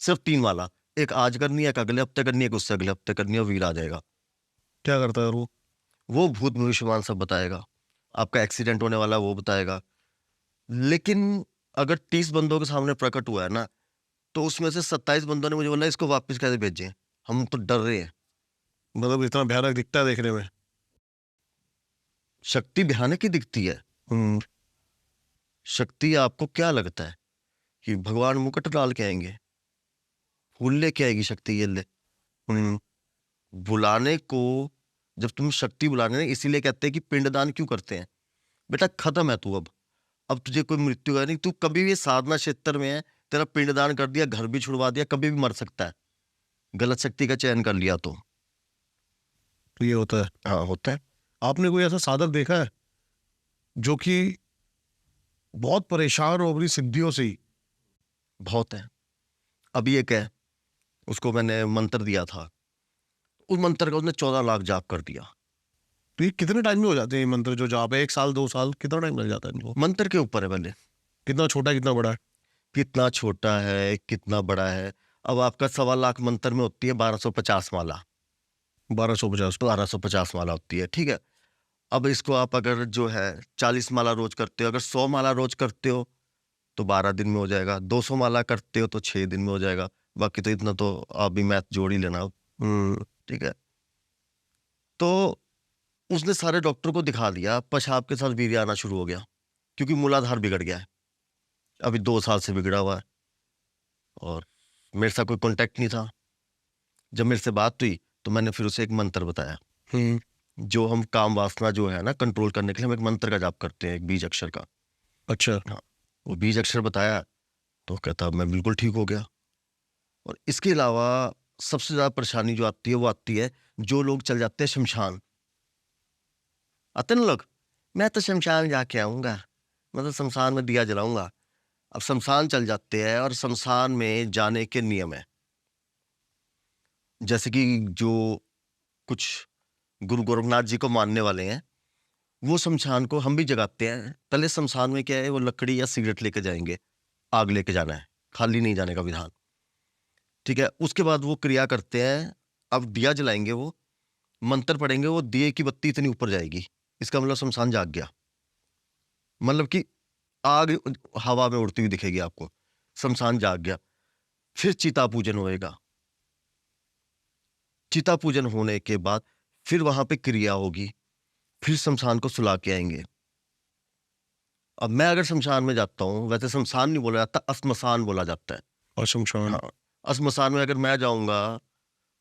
सिर्फ 3 माला। एक आज करनी है, एक अगले हफ्ते करनी है, एक उससे अगले हफ्ते करनी है, वीर आ जाएगा। क्या करता है वो भूत भविष्यवाण सब बताएगा, आपका एक्सीडेंट होने वाला वो बताएगा। लेकिन अगर 30 बंदों के सामने प्रकट हुआ है ना, तो उसमें से 27 बंदों ने मुझे बोला इसको वापस कैसे भेजें, हम तो डर रहे हैं। मतलब इतना भयानक दिखता है देखने में? शक्ति भयानक ही दिखती है। शक्ति आपको क्या लगता है कि भगवान मुकुट डाल के आएंगे, फूल लेके आएगी शक्ति? ये ले बुलाने को, जब तुम शक्ति बुलाने, इसीलिए कहते हैं कि पिंडदान क्यों करते हैं, बेटा खत्म है तू, अब तुझे कोई मृत्यु है नहीं, तू कभी भी साधना क्षेत्र में है, तेरा पिंडदान कर दिया, घर भी छुड़वा दिया, कभी भी मर सकता है, गलत शक्ति का चयन कर लिया तो ये होता है? हाँ होता है। आपने कोई ऐसा साधक देखा है जो कि बहुत परेशान हो अपनी सिद्धियों से ही? बहुत है। अभी एक है, उसको मैंने मंत्र दिया था, उस मंत्र का उसने 14 लाख जाप कर दिया। तो ये कितने टाइम में हो जाते हैं ये मंत्र जो जाप है? 1 साल 2 साल, कितना टाइम लग जाता है इनको? मंत्र के ऊपर है पहले, कितना छोटा कितना बड़ा है? कितना छोटा है कितना बड़ा है। अब आपका 1.25 लाख मंत्र में होती है 1250 माला, 1250 माला होती है, ठीक है। अब इसको आप अगर जो है 40 माला रोज करते हो, अगर 100 माला रोज करते हो तो 12 दिन में हो जाएगा, 200 माला करते हो तो 6 दिन में हो जाएगा, बाकी तो इतना तो आप भी मैथ जोड़ ही लेना, ठीक है। तो उसने सारे डॉक्टर को दिखा दिया, पेशाब के साथ वीर्य आना शुरू हो गया, क्योंकि मूलाधार बिगड़ गया है, अभी 2 साल से बिगड़ा हुआ है, और मेरे साथ कोई कांटेक्ट नहीं था। जब मेरे से बात हुई तो मैंने फिर उसे एक मंत्र बताया। हम्म। जो हम काम वासना जो है ना कंट्रोल करने के लिए हम एक मंत्र का जाप करते हैं, एक बीज अक्षर का। अच्छा। हाँ, वो बीज अक्षर बताया तो कहता मैं बिल्कुल ठीक हो गया। और इसके अलावा सबसे ज्यादा परेशानी जो आती है वो आती है जो लोग चल जाते हैं शमशान। आते हैं ना लोग, मैं तो शमशान जाके आऊंगा, मतलब शमशान में दिया जलाऊंगा। अब शमशान चल जाते हैं और शमशान में जाने के नियम है। जैसे कि जो कुछ गुरु गोरखनाथ जी को मानने वाले हैं, वो शमशान को हम भी जगाते हैं। पहले शमशान में क्या है, वो लकड़ी या सिगरेट लेके जाएंगे, आग लेके जाना है, खाली नहीं जाने का विधान। ठीक है, उसके बाद वो क्रिया करते हैं। अब दिया जलाएंगे, वो मंत्र पढ़ेंगे, वो दिए की बत्ती इतनी ऊपर जाएगी, इसका मतलब शमशान जाग गया। मतलब कि आग हवा में उड़ती हुई दिखेगी आपको, शमशान जाग गया। फिर चिता पूजन होएगा। चिता पूजन होने के बाद फिर वहां पे क्रिया होगी, फिर शमशान को सुला के आएंगे। अब मैं अगर शमशान में जाता हूँ, वैसे शमशान नहीं बोला जाता, श्मशान बोला जाता है। और शमशान। हाँ, श्मशान में अगर मैं जाऊंगा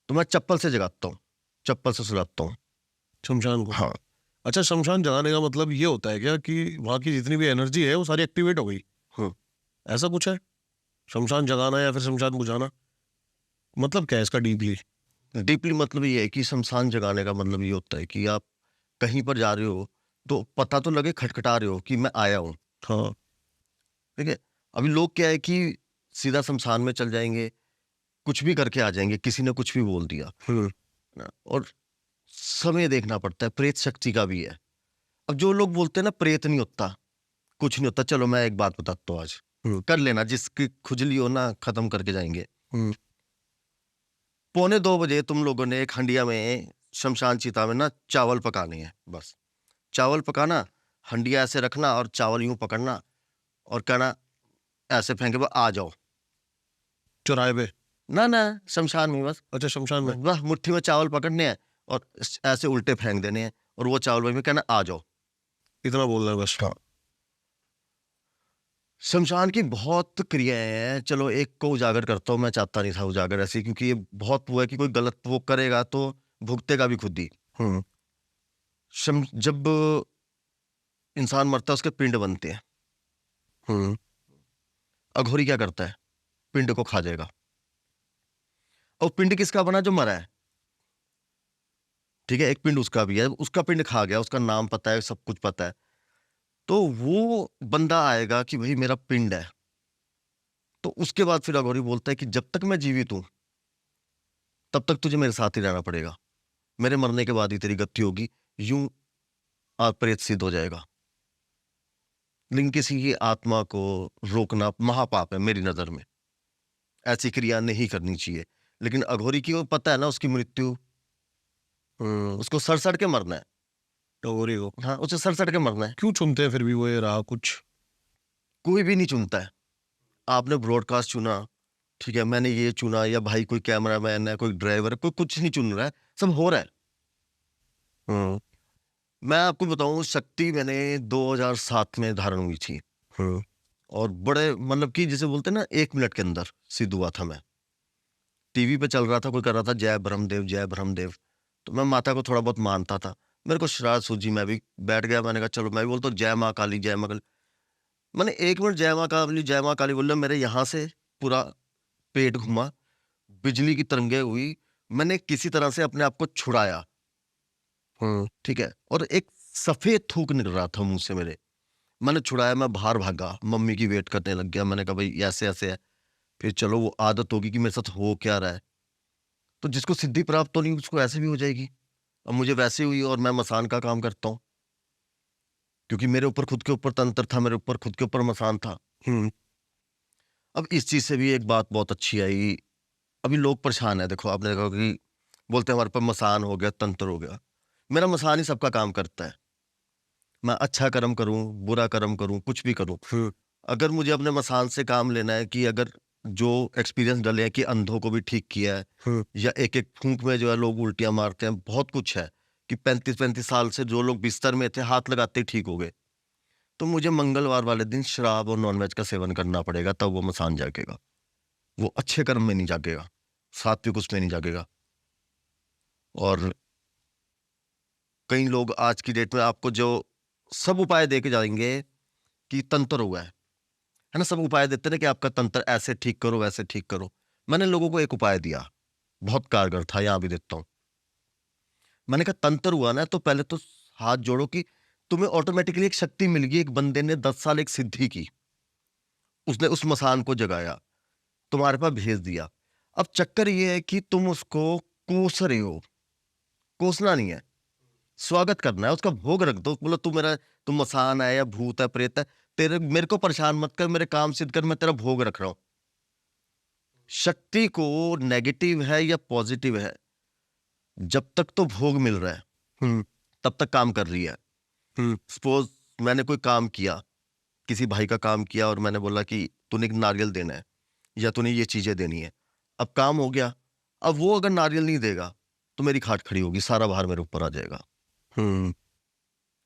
तो मैं चप्पल से जगाता हूँ, चप्पल से सुलाता हूँ। शमशान को। हाँ, अच्छा, शमशान जगाने का मतलब ये होता है क्या कि वहां की जितनी भी एनर्जी है वो सारी एक्टिवेट हो गई? हम्म। ऐसा कुछ है? शमशान जगाना या फिर शमशान बुझाना, मतलब क्या है इसका डीपली? डीपली मतलब ये है कि शमशान जगाने का मतलब ये होता है कि आप कहीं पर जा रहे हो तो पता तो लगे, खटखटा रहे हो कि मैं आया हूँ। हाँ। ठीक है, अभी लोग क्या है कि सीधा शमशान में चल जाएंगे, कुछ भी करके आ जाएंगे, किसी ने कुछ भी बोल दिया ना। और समय देखना पड़ता है, प्रेत शक्ति का भी है। अब जो लोग बोलते हैं ना प्रेत नहीं होता, कुछ नहीं होता, चलो मैं एक बात बताता हूँ आज, कर लेना, जिसकी खुजली हो ना खत्म करके जाएंगे। 1:45 तुम लोगों ने एक हंडिया में शमशान चिता में ना चावल पकाने हैं। बस चावल पकाना, हंडिया ऐसे रखना और चावल यूं पकड़ना और कहना ऐसे फेंके, बस आ जाओ। चौराहे पे? ना ना, शमशान में बस। अच्छा, शमशान में। बस मुट्ठी में चावल पकड़ने हैं और ऐसे उल्टे फेंक देने हैं और वो चावल में कहना आ जाओ। इतना बोलना है बस? हाँ। शमशान की बहुत क्रियाएं हैं। चलो एक को उजागर करता हूँ, मैं चाहता नहीं था उजागर ऐसे, क्योंकि ये बहुत वो है कि कोई गलत वो करेगा तो भुगतेगा भी खुद ही। जब इंसान मरता है उसके पिंड बनते हैं। अघोरी क्या करता है, पिंड को खा जाएगा। और पिंड किसका बना, जो मरा है। ठीक है, एक पिंड उसका भी है, उसका पिंड खा गया, उसका नाम पता है, सब कुछ पता है। तो वो बंदा आएगा कि भाई मेरा पिंड है। तो उसके बाद फिर अघोरी बोलता है कि जब तक मैं जीवित हूं तब तक तुझे मेरे साथ ही रहना पड़ेगा, मेरे मरने के बाद ही तेरी गति होगी, यूं आप प्रेत सिद्ध हो जाएगा। लेकिन किसी की आत्मा को रोकना महापाप है मेरी नजर में, ऐसी क्रिया नहीं करनी चाहिए। लेकिन अघोरी की वो पता है ना उसकी मृत्यु, उसको सड़ के मरना है। अघोरी को? हाँ, उसे सड़ के मरना है। क्यों चुनते हैं फिर भी वो ये रहा कुछ? कोई भी नहीं चुनता है। आपने ब्रॉडकास्ट चुना, ठीक है, मैंने ये चुना, या भाई कोई कैमरामैन है, कोई ड्राइवर है, कोई कुछ नहीं चुन रहा है, सब हो रहा है। मैं आपको बताऊं, शक्ति मैंने 2007 में धारण हुई थी। और बड़े मतलब कि जिसे बोलते हैं ना 1 मिनट के अंदर सिद्ध हुआ था। मैं टीवी पे चल रहा था, कोई कर रहा था जय ब्रह्मदेव जय ब्रह्मदेव, तो मैं माता को थोड़ा बहुत मानता था। मेरे को शरारत सूझी, मैं भी बैठ गया, मैंने कहा चलो मैं भी बोलता हूँ जय माँ काली जय माँ काली। मैंने 1 मिनट जय माँ काली बोल, मेरे यहाँ से पूरा पेट घुमा, बिजली की तरंगे हुई, मैंने किसी तरह से अपने आप को छुड़ाया। ठीक है, और एक सफेद थूक निकल रहा था मुंह से मेरे, मैंने छुड़ाया, मैं बाहर भागा, मम्मी की वेट करने लग गया। मैंने कहा भाई ऐसे ऐसे है, फिर चलो वो आदत होगी कि मेरे साथ हो क्या रहा है। तो जिसको सिद्धि प्राप्त होनी उसको ऐसे भी हो जाएगी। अब मुझे वैसे हुई और मैं मसान का काम करता हूँ, क्योंकि मेरे ऊपर खुद के ऊपर तंत्र था, मेरे ऊपर खुद के ऊपर मसान था। अब इस चीज से भी एक बात बहुत अच्छी आई। अभी लोग परेशान है, देखो आपने देखा कि बोलते हैं हमारे पर मसान हो गया, तंत्र हो गया। मेरा मसान ही सबका काम करता है। मैं अच्छा कर्म करूं, बुरा कर्म करूं, कुछ भी करूं, अगर मुझे अपने मसान से काम लेना है कि अगर जो एक्सपीरियंस डले हैं कि अंधों को भी ठीक किया है, या एक एक फूंक में जो है लोग उल्टियां मारते हैं, बहुत कुछ है कि 35-35 साल से जो लोग बिस्तर में थे हाथ लगाते ही ठीक हो गए, तो मुझे मंगलवार वाले दिन शराब और नॉनवेज का सेवन करना पड़ेगा, तब वो मसान जागेगा। वो अच्छे कर्म में नहीं जागेगा, सात्विक उसमें नहीं जागेगा। और कई लोग आज की डेट में आपको जो सब उपाय दे के जाएंगे कि तंत्र हुआ है ना, सब उपाय देते ना कि आपका तंत्र ऐसे ठीक करो वैसे ठीक करो। मैंने लोगों को एक उपाय दिया, बहुत कारगर था, यहां भी देता हूं। मैंने कहा तंत्र हुआ ना तो पहले तो हाथ जोड़ो कि तुम्हें ऑटोमेटिकली एक शक्ति मिल गई। एक बंदे ने 10 साल एक सिद्धि की, उसने उस मसान को जगाया, तुम्हारे पास भेज दिया। अब चक्कर ये है कि तुम उसको कोस रहे हो। कोसना नहीं है, स्वागत करना है, उसका भोग रख दो। बोलो तुम मसान है या भूत है प्रेत है, तेरे मेरे को परेशान मत कर, मेरे काम सिद्ध कर, मैं तेरा भोग रख रहा हूं। शक्ति को नेगेटिव है या पॉजिटिव है, जब तक तो भोग मिल रहा है हम्म तब तक काम कर रही है। सपोज मैंने कोई काम किया, किसी भाई का काम किया, और मैंने बोला कि तूने एक नारियल देना है या तूने ये चीजें देनी है। अब काम हो गया, अब वो अगर नारियल नहीं देगा तो मेरी खाट खड़ी होगी, सारा भार मेरे ऊपर आ जाएगा। हम्म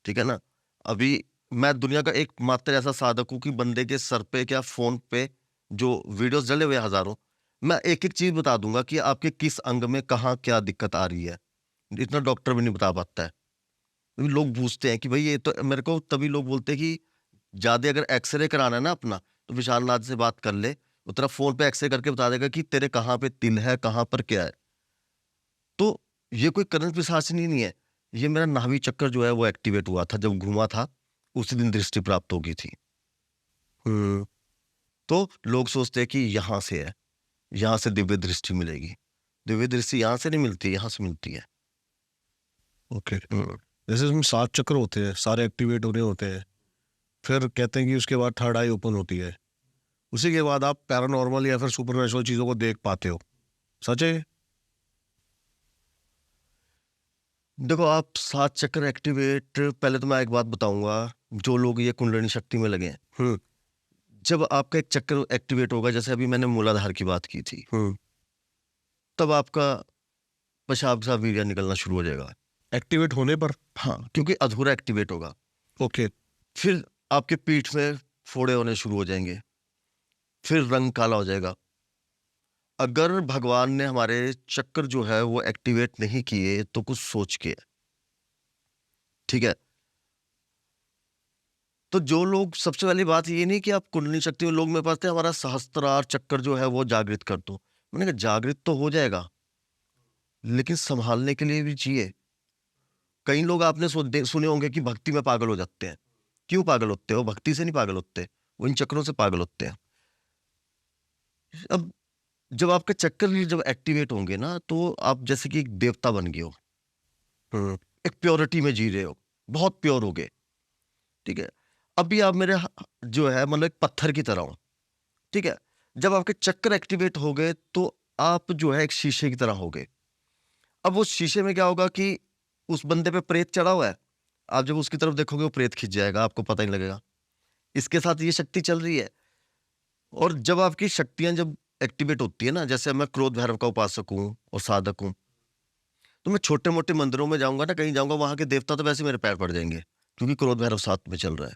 ठीक है ना। अभी मैं दुनिया का एक मात्र ऐसा साधक हूं कि बंदे के सर पे क्या फोन पे जो वीडियोस जले हुए हजारों, मैं एक एक चीज बता दूंगा कि आपके किस अंग में कहाँ क्या दिक्कत आ रही है। इतना डॉक्टर भी नहीं बता पाता है। अभी लोग पूछते हैं कि भाई ये तो, मेरे को तभी लोग बोलते हैं कि ज्यादा अगर एक्सरे कराना है ना अपना, तो विशाल नाथ से बात कर ले, वो तेरा फोन पे एक्सरे करके बता देगा कि तेरे कहाँ पे तिल है, कहाँ पर क्या है। तो ये कोई करंट पिशाचिनी नहीं है, ये मेरा नाभि चक्कर जो है वो एक्टिवेट हुआ था, जब घूमा था उसी दिन दृष्टि प्राप्त हो गई थी। हम्म तो लोग सोचते हैं कि यहाँ से है, यहाँ से दिव्य दृष्टि मिलेगी। दिव्य दृष्टि यहाँ से नहीं मिलती, यहाँ से मिलती है। ओके। जैसे इसमें 7 चक्र होते हैं, सारे एक्टिवेट हो रहे होते हैं, फिर कहते हैं कि उसके बाद थर्ड आई ओपन होती है, उसी के बाद आप पैरानॉर्मल या फिर सुपरनेचुरल चीजों को देख पाते हो। सच है? देखो आप 7 चक्र एक्टिवेट, पहले तो मैं एक बात बताऊंगा, जो लोग ये कुंडलिनी शक्ति में लगे हैं, हम्म जब आपका एक चक्र एक्टिवेट होगा, जैसे अभी मैंने मूलाधार की बात की थी, हम्म तब आपका पेशाब सा वीर्य निकलना शुरू हो जाएगा। एक्टिवेट होने पर? हाँ, क्योंकि अधूरा एक्टिवेट होगा। ओके। फिर आपके पीठ में फोड़े होने शुरू हो जाएंगे, फिर रंग काला हो जाएगा। अगर भगवान ने हमारे चक्र जो है वो एक्टिवेट नहीं किए तो कुछ सोच के है। ठीक है। तो जो लोग, सबसे पहली बात ये नहीं कि आप कुंडली शक्ति में, लोग मेरे पास थे हमारा सहस्त्रार चक्र जो है वो जागृत कर दो। मैंने कहा जागृत तो हो जाएगा, लेकिन संभालने के लिए भी चाहिए। कई लोग आपने सुने होंगे कि भक्ति में पागल हो जाते हैं। क्यों पागल होते हो? भक्ति से नहीं पागल होते, वो इन चक्रों से पागल होते हैं। अब जब आपके चक्कर जब एक्टिवेट होंगे ना, तो आप जैसे कि एक देवता बन गए हो, हम्म एक प्योरिटी में जी रहे हो, बहुत प्योर हो गए। ठीक है। अभी आप मेरे जो है मतलब एक पत्थर की तरह हो। ठीक है। जब आपके चक्कर एक्टिवेट हो गए तो आप जो है एक शीशे की तरह हो गए। अब उस शीशे में क्या होगा कि उस बंदे पे प्रेत चढ़ा हुआ है, आप जब उसकी तरफ देखोगे वो प्रेत खिंच जाएगा, आपको पता ही नहीं लगेगा। इसके साथ ये शक्ति चल रही है। और जब आपकी शक्तियां जब एक्टिवेट होती है ना, जैसे मैं क्रोध भैरव का उपासक हूं और साधक हूं, तो मैं छोटे मोटे मंदिरों में जाऊंगा ना, कहीं जाऊंगा, वहां के देवता तो वैसे मेरे पैर पड़ जाएंगे, क्योंकि क्रोध भैरव साथ में चल रहा है।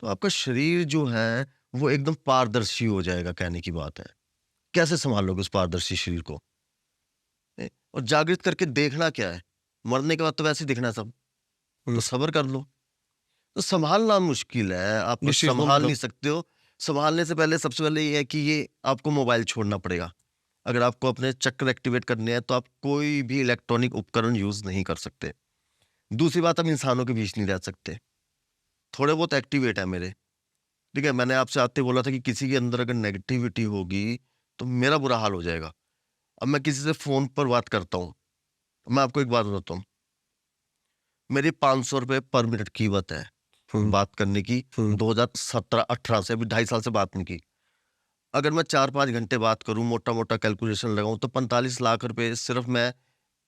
तो आपका शरीर जो है वो एकदम पारदर्शी हो जाएगा, कहने की बात है। कैसे संभालोगे उस पारदर्शी शरीर को? और जागृत करके देखना क्या है, मरने के बाद तो वैसे ही दिखना है सब, तो हम्म। सब्र कर लो। तो संभालना मुश्किल है, आप इस चीज को संभाल मतलब नहीं सकते हो। संभालने से पहले सबसे पहले ये है कि ये आपको मोबाइल छोड़ना पड़ेगा। अगर आपको अपने चक्र एक्टिवेट करने हैं तो आप कोई भी इलेक्ट्रॉनिक उपकरण यूज नहीं कर सकते। दूसरी बात, हम इंसानों के बीच नहीं रह सकते। थोड़े बहुत एक्टिवेट है मेरे। ठीक है। मैंने आपसे आते बोला था कि किसी के अंदर अगर नेगेटिविटी होगी तो मेरा बुरा हाल हो जाएगा। अब मैं किसी से फोन पर बात करता हूँ, मैं आपको एक बात बताता हूँ, मेरी 500 रुपये पर मिनट कीमत है हम्म बात करने की। हम्म 2017-18 से, अभी 2.5 साल से बात नहीं की। अगर मैं 4-5 घंटे बात करूं, मोटा मोटा कैलकुलेशन लगाऊं, तो 45 लाख रुपए सिर्फ मैं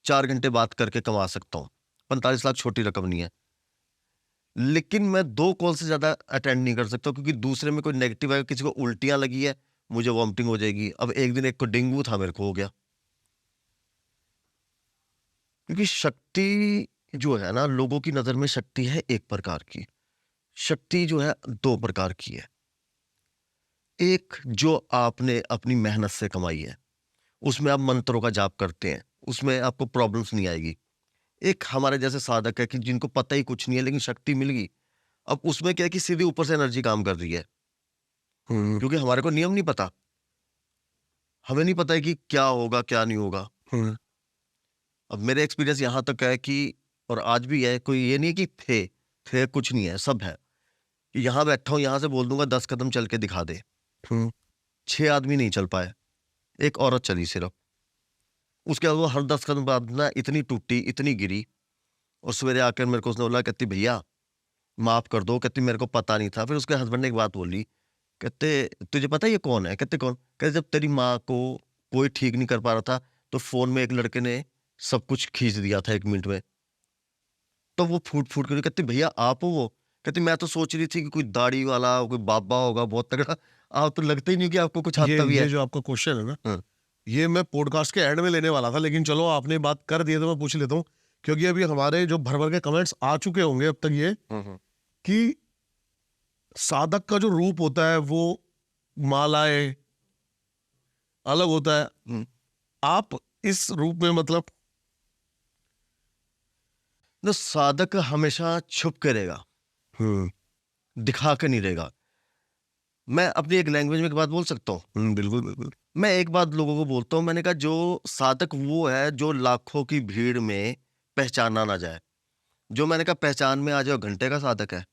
4 घंटे बात करके कमा सकता हूं। 45 लाख छोटी रकम नहीं है। लेकिन मैं 2 कॉल से ज्यादा अटेंड नहीं कर सकता, क्योंकि दूसरे में कोई नेगेटिव है, किसी को उल्टियां लगी है, मुझे वॉमिटिंग हो जाएगी। अब एक दिन एक को डेंगू था, मेरे को हो गया। क्योंकि शक्ति जो है ना, लोगों की नजर में शक्ति है एक प्रकार की, शक्ति जो है 2 प्रकार की है। एक जो आपने अपनी मेहनत से कमाई है, उसमें आप मंत्रों का जाप करते हैं, उसमें आपको प्रॉब्लम्स नहीं आएगी। एक हमारे जैसे साधक है कि जिनको पता ही कुछ नहीं है लेकिन शक्ति मिल गई, अब उसमें क्या है कि सीधी ऊपर से एनर्जी काम कर रही है, हम्म, क्योंकि हमारे को नियम नहीं पता, हमें नहीं पता है कि क्या होगा क्या नहीं होगा। हम्म, अब मेरे एक्सपीरियंस यहाँ तक है कि, और आज भी है, कोई ये नहीं है कि थे कुछ नहीं है, सब है। कि यहाँ बैठा हूँ, यहाँ से बोल दूंगा 10 कदम चल के दिखा दे, हम्म, 6 आदमी नहीं चल पाए, एक औरत चली सिर्फ। उसके बाद वो हर 10 कदम बाद ना इतनी टूटी, इतनी गिरी, और सवेरे आकर मेरे को उसने बोला, कहती भैया माफ कर दो, कहती मेरे को पता नहीं था। फिर उसके हस्बैंड ने एक बात बोली, कहते तुझे पता है ये कौन है? कहते कौन? कहते जब तेरी माँ को कोई ठीक नहीं कर पा रहा था तो फोन में एक लड़के ने सब कुछ खींच दिया था 1 मिनट में। तो वो फूट फूट कर कहती भैया आप हो वो? कहती मैं तो सोच रही थी कि कोई दाढ़ी वाला कोई बाबा होगा बहुत तगड़ा, आप तो लगता ही नहीं कि आपको कुछ आता भी ये है। जो आपका क्वेश्चन है ना, हाँ, ये मैं पॉडकास्ट के एंड में लेने वाला था, लेकिन चलो आपने बात कर दी है तो मैं पूछ लेता हूँ, क्योंकि अभी हमारे जो भर भर के कमेंट्स आ चुके होंगे अब तक, ये कि साधक का जो रूप होता है वो मालाएं अलग होता है। हम्म। आप इस रूप में मतलब तो साधक हमेशा छुप के रहेगा, दिखा के नहीं रहेगा। मैं अपनी एक लैंग्वेज में एक बात बोल सकता हूँ। बिल्कुल बिल्कुल। मैं एक बात लोगों को बोलता हूँ, मैंने कहा जो साधक वो है जो लाखों की भीड़ में पहचाना ना जाए। जो मैंने कहा पहचान में आ जाए, वो घंटे का साधक है।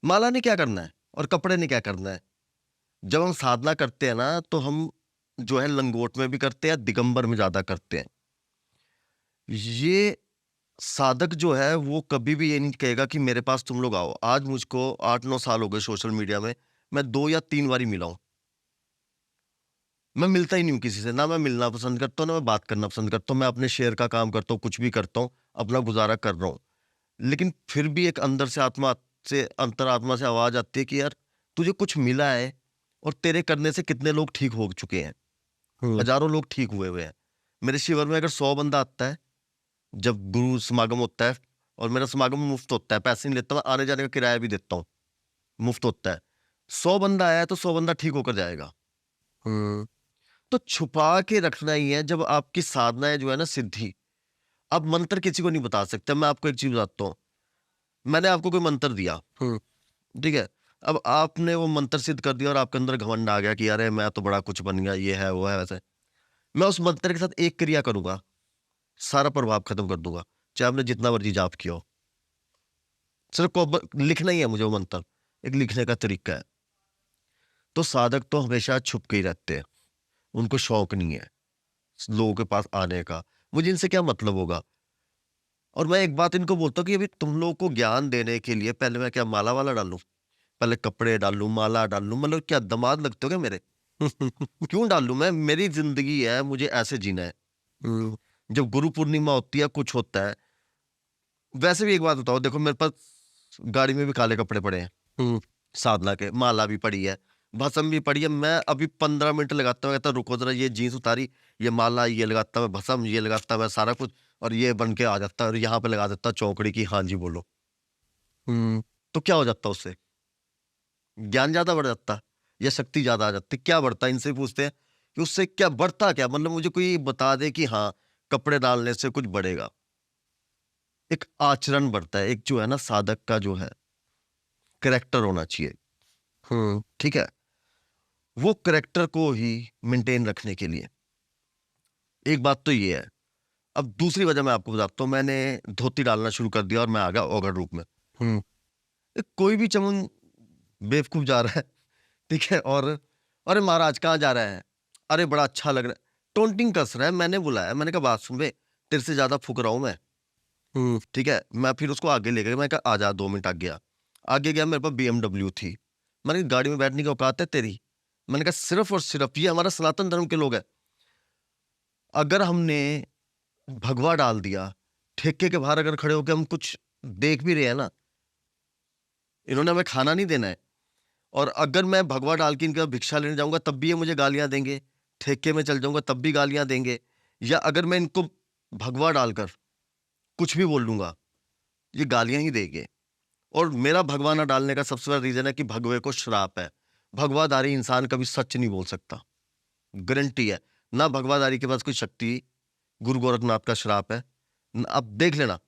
माला ने क्या करना है और कपड़े ने क्या करना है? जब हम साधना करते हैं ना तो हम जो है लंगोट में भी करते हैं, दिगंबर में ज्यादा करते हैं। ये साधक जो है वो कभी भी ये नहीं कहेगा कि मेरे पास तुम लोग आओ। आज मुझको 8-9 साल हो गए सोशल मीडिया में, मैं 2 या 3 बारी मिला हूं। मैं मिलता ही नहीं हूँ किसी से, ना मैं मिलना पसंद करता हूँ ना मैं बात करना पसंद करता हूँ। मैं अपने शेयर का काम करता हूँ, कुछ भी करता हूँ, अपना गुजारा कर रहा हूँ। लेकिन फिर भी एक अंदर से आत्मा से, अंतरात्मा से आवाज आती है कि यार तुझे कुछ मिला है, और तेरे करने से कितने लोग ठीक हो चुके हैं, हजारों लोग ठीक हुए हुए हैं। मेरे शिविर में अगर 100 बंदा आता है, जब गुरु समागम होता है, और मेरा समागम मुफ्त होता है, पैसे नहीं लेता, मैं आने जाने का किराया भी देता हूँ, मुफ्त होता है। 100 बंदा आया तो 100 बंदा ठीक होकर जाएगा। तो छुपा के रखना ही है। जब आपकी साधना जो है ना सिद्धि, आप मंत्र किसी को नहीं बता सकते। मैं आपको एक चीज बताता हूँ, मैंने आपको कोई मंत्र दिया, ठीक है, अब आपने वो मंत्र सिद्ध कर दिया और आपके अंदर घमंड आ गया कि अरे मैं तो बड़ा कुछ बन गया, ये है वो है वैसे। मैं उस मंत्र के साथ एक क्रिया करूंगा, सारा प्रभाव खत्म कर दूंगा, चाहे आपने जितना मर्जी जाप किया हो। सिर्फ लिखना ही है मुझे वो मंत्र, एक लिखने का तरीका है। तो साधक तो हमेशा छुप के ही रहते हैं, उनको शौक नहीं है लोगों के पास आने का, मुझे इनसे क्या मतलब होगा। और मैं एक बात इनको बोलता हूँ कि अभी तुम लोगों को ज्ञान देने के लिए पहले मैं क्या माला वाला डालूं, पहले कपड़े डालूं, माला डालूं, मतलब क्या दामाद लगते हो क्या मेरे? क्यों डालूं मैं? मेरी जिंदगी है, मुझे ऐसे जीना है। जब गुरु पूर्णिमा होती है, कुछ होता है। वैसे भी एक बात बताओ, देखो मेरे पास गाड़ी में भी काले कपड़े पड़े हैं, साधना के, माला भी पड़ी है, भस्म भी पड़ी है। मैं अभी 15 मिनट लगाता हूँ, कहता रुको जरा, ये जीन्स उतारी, ये माला, ये लगाता मैं भस्म, ये लगाता मैं सारा कुछ, और ये बन के आ जाता है, और यहाँ पे लगा देता चौकड़ी की, हाँ जी बोलो। तो क्या हो जाता उससे? ज्ञान ज्यादा बढ़ जाता या शक्ति ज्यादा आ जाती? क्या बढ़ता? इनसे पूछते हैं कि उससे क्या बढ़ता, क्या मतलब मुझे कोई बता दे कि हाँ कपड़े डालने से कुछ बढ़ेगा। एक आचरण बढ़ता है, एक जो है ना साधक का जो है करेक्टर होना चाहिए, ठीक है, वो करेक्टर को ही मेंटेन रखने के लिए। एक बात तो ये है। अब दूसरी वजह मैं आपको बताता हूँ, मैंने धोती डालना शुरू कर दिया और मैं आ गया ओघड़ रूप में। कोई भी चमन बेवकूफ जा रहा है, ठीक है, और अरे महाराज कहाँ जा रहा है, अरे बड़ा अच्छा लग रहा है, टोंटिंग कस रहा है। मैंने बुलाया, मैंने कहा बात सुन बे, तेरे से ज्यादा फुक रहा हूं मैं, ठीक है। मैं फिर उसको आगे ले गया, मैं कहा आ जा, 2 मिनट आगे गया, मेरे पास BMW थी। मैंने कहा गाड़ी में बैठने की औकात है तेरी? मैंने कहा सिर्फ और सिर्फ ये हमारा सनातन धर्म के लोग हैं, अगर हमने भगवा डाल दिया, ठेके के बाहर अगर खड़े होकर हम कुछ देख भी रहे हैं ना, इन्होंने हमें खाना नहीं देना है, और अगर मैं भगवा डाल के इनका भिक्षा लेने जाऊंगा तब भी ये मुझे गालियां देंगे, ठेके में चल जाऊंगा तब भी गालियां देंगे, या अगर मैं इनको भगवा डालकर कुछ भी बोल लूंगा, ये गालियां ही देंगे। और मेरा भगवा ना डालने का सबसे बड़ा रीजन है कि भगवे को श्राप है। भगवाधारी इंसान कभी सच नहीं बोल सकता, गारंटी है। ना भगवाधारी के पास कोई शक्ति गुरु गोरखनाथ का श्राप है। आप देख लेना,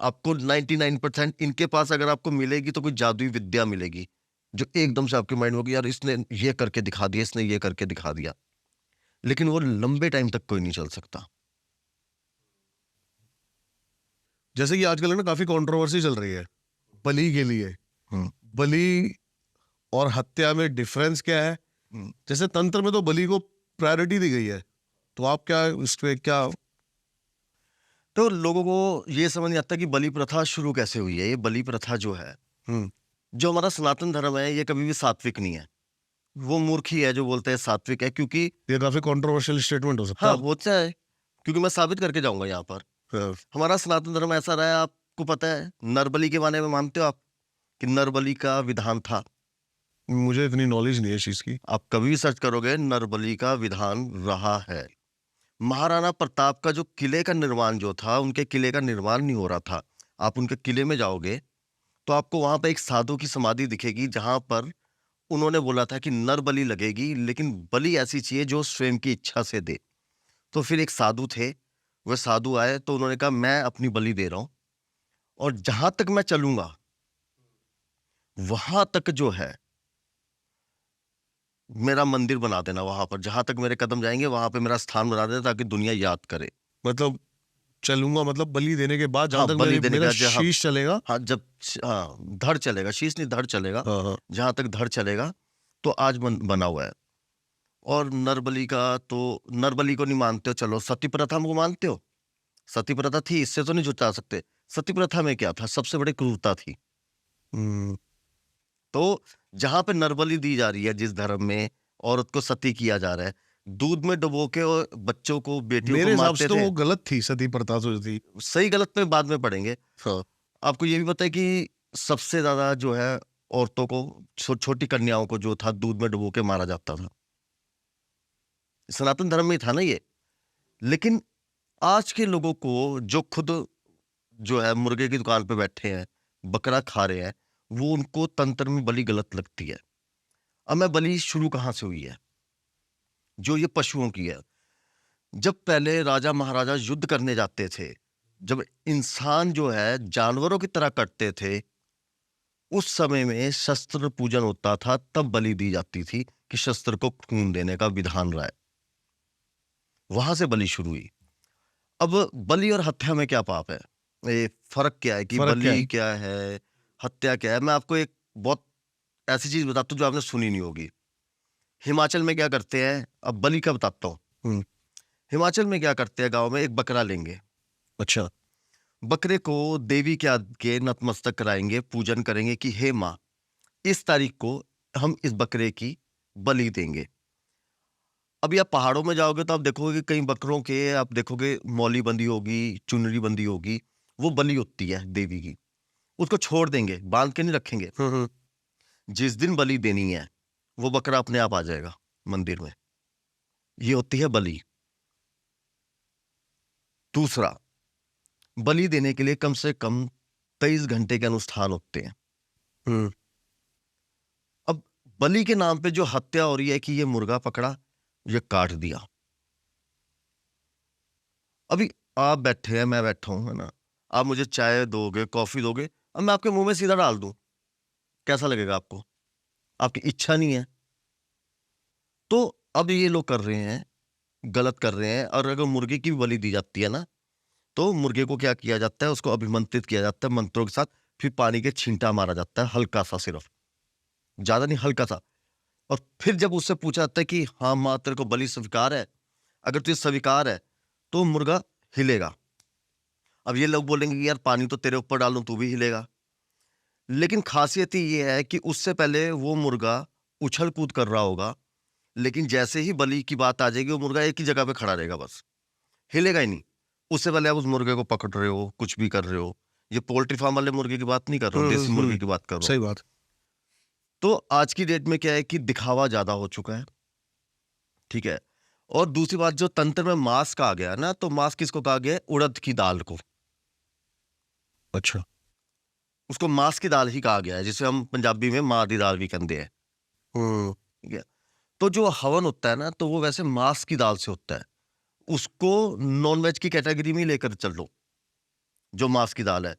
आपको 99% इनके पास अगर आपको मिलेगी तो कोई जादुई विद्या मिलेगी जो एकदम से आपके माइंड में होगी, यार इसने ये करके दिखा दिया, इसने ये करके दिखा दिया, लेकिन वो लंबे टाइम तक कोई नहीं चल सकता। जैसे कि आजकल है ना काफी कंट्रोवर्सी चल रही है बलि के लिए। हम्म, बलि और हत्या में डिफरेंस क्या है? हम्म। जैसे तंत्र में तो बलि को प्रायोरिटी दी गई है, तो आप क्या इस पे क्या? तो लोगों को ये समझ नहीं आता कि बलि प्रथा शुरू कैसे हुई है। ये बलि प्रथा जो है, हम्म, जो हमारा सनातन धर्म है, ये कभी भी सात्विक नहीं है। वो मूर्ख ही है जो बोलते हैं सात्विक है, क्योंकि ये काफी कंट्रोवर्शियल स्टेटमेंट हो सकता हाँ है। होता है, क्योंकि मैं साबित करके जाऊंगा यहाँ पर। हाँ, हमारा सनातन धर्म ऐसा रहा है, आपको पता है नरबलि के बारे में मानते हो आप, कि नरबलि का विधान था? मुझे इतनी नॉलेज नहीं है इस चीज की। आप कभी भी सर्च करोगे, नरबलि का विधान रहा है। महाराणा प्रताप का जो किले का निर्माण जो था, उनके किले का निर्माण नहीं हो रहा था। आप उनके किले में जाओगे तो आपको वहां पर एक साधु की समाधि दिखेगी, जहां पर उन्होंने बोला था कि नर बलि लगेगी, लेकिन बलि ऐसी चाहिए जो स्वयं की इच्छा से दे। तो फिर एक साधु थे, वह साधु आए तो उन्होंने कहा मैं अपनी बलि दे रहा हूं, और जहां तक मैं चलूंगा वहां तक जो है मेरा मंदिर बना देना। वहां पर जहां तक मेरे कदम जाएंगे वहां पे मेरा स्थान बना देना, ताकि दुनिया याद करे। मतलब चलूंगा, मतलब बलि देने के बाद जहां हाँ, तक बलि देने मेरा का जहाँ, शीश चलेगा। हाँ जब, हाँ धड़ चलेगा, शीश नहीं धड़ चलेगा, हाँ हाँ। जहां तक धड़ चलेगा। तो आज बना हुआ है। और नरबलि का तो, नरबलि को नहीं मानते हो, चलो सती प्रथा को मानते हो? सती प्रथा थी, इससे तो नहीं जुटा सकते। सती प्रथा में क्या था? सबसे बड़ी क्रूरता थी। हम्म, तो जहां पे नरबलि दी जा रही है, जिस धर्म में औरत को सती किया जा रहा है, दूध में डुबो के और बच्चों को, बेटियों को मेरे हिसाब से मारते तो थे। वो गलत थी, सती प्रथा जो थी। सही गलत में बाद में पढ़ेंगे। हाँ। आपको ये भी पता है कि सबसे ज्यादा जो है औरतों को, छोटी कन्याओं को जो था दूध में डुबो के मारा जाता था। सनातन धर्म में ही था ना ये। लेकिन आज के लोगों को, जो खुद जो है मुर्गे की दुकान पे बैठे हैं, बकरा खा रहे हैं, वो उनको तंत्र में बलि गलत लगती है। अब मैं, बलि शुरू कहां से हुई है? जो ये पशुओं की है। जब पहले राजा महाराजा युद्ध करने जाते थे, जब इंसान जो है जानवरों की तरह कटते थे, उस समय में शस्त्र पूजन होता था, तब बलि दी जाती थी कि शस्त्र को खून देने का विधान रहा है। वहां से बलि शुरू हुई। अब बलि और हत्या में क्या पाप है? ये फर्क क्या है कि फर्क क्या बलि है? क्या है, हत्या क्या है? मैं आपको एक बहुत ऐसी चीज बताता हूँ जो आपने सुनी नहीं होगी। हिमाचल में क्या करते हैं, अब बलि का बताता हूँ। हम्म, हिमाचल में क्या करते हैं, गांव में एक बकरा लेंगे, अच्छा। बकरे को देवी के आगे नतमस्तक कराएंगे, पूजन करेंगे कि हे माँ, इस तारीख को हम इस बकरे की बलि देंगे। अभी आप पहाड़ों में जाओगे तो आप देखोगे कि कई बकरों के, आप देखोगे मौली बंधी होगी, चुनरी बंधी होगी, वो बलि होती है देवी की। उसको छोड़ देंगे, बांध के नहीं रखेंगे। जिस दिन बलि देनी है, वो बकरा अपने आप आ जाएगा मंदिर में। ये होती है बलि। दूसरा, बलि देने के लिए कम से कम 23 घंटे के अनुष्ठान होते हैं। हम्म, अब बलि के नाम पे जो हत्या हो रही है कि ये मुर्गा पकड़ा, ये काट दिया। अभी आप बैठे हैं, मैं बैठा हूं, है ना, आप मुझे चाय दोगे, कॉफी दोगे, अब मैं आपके मुंह में सीधा डाल दूं, कैसा लगेगा आपको? आपकी इच्छा नहीं है। तो अब ये लोग कर रहे हैं, गलत कर रहे हैं। और अगर मुर्गे की भी बलि दी जाती है ना, तो मुर्गे को क्या किया जाता है, उसको अभिमंत्रित किया जाता है मंत्रों के साथ, फिर पानी के छींटा मारा जाता है, हल्का सा, सिर्फ, ज्यादा नहीं, हल्का सा। और फिर जब उससे पूछा जाता है कि हाँ माँ, तेरे को बलि स्वीकार है? अगर तुझे स्वीकार है तो मुर्गा हिलेगा। अब ये लोग बोलेंगे कि यार पानी तो तेरे ऊपर डालूं तू भी हिलेगा। लेकिन खासियत ही ये है कि उससे पहले वो मुर्गा उछल कूद कर रहा होगा, लेकिन जैसे ही बलि की बात आ जाएगी, वो मुर्गा एक ही जगह पे खड़ा रहेगा, बस हिलेगा ही नहीं। उससे पहले आप उस मुर्गे को पकड़ रहे हो, कुछ भी कर रहे हो। ये पोल्ट्री फार्म वाले मुर्गे की बात नहीं कर रहा हूँ, देसी मुर्गे की बात कर रहा हूँ। सही बात। तो आज की डेट में क्या है कि दिखावा ज्यादा हो चुका है, ठीक है। और दूसरी बात, जो तंत्र में मांस का आ गया ना, तो मांस किसको कहा गया है? उड़द की दाल को। अच्छा। उसको मांस की दाल ही कहा गया है, जिसे हम पंजाबी में मां दी दाल भी कहते हैं, हम्म, ठीक है। तो जो हवन होता है ना, तो वो वैसे मांस की दाल से होता है। उसको नॉन वेज की कैटेगरी में ही लेकर चल लो, जो मांस की दाल है।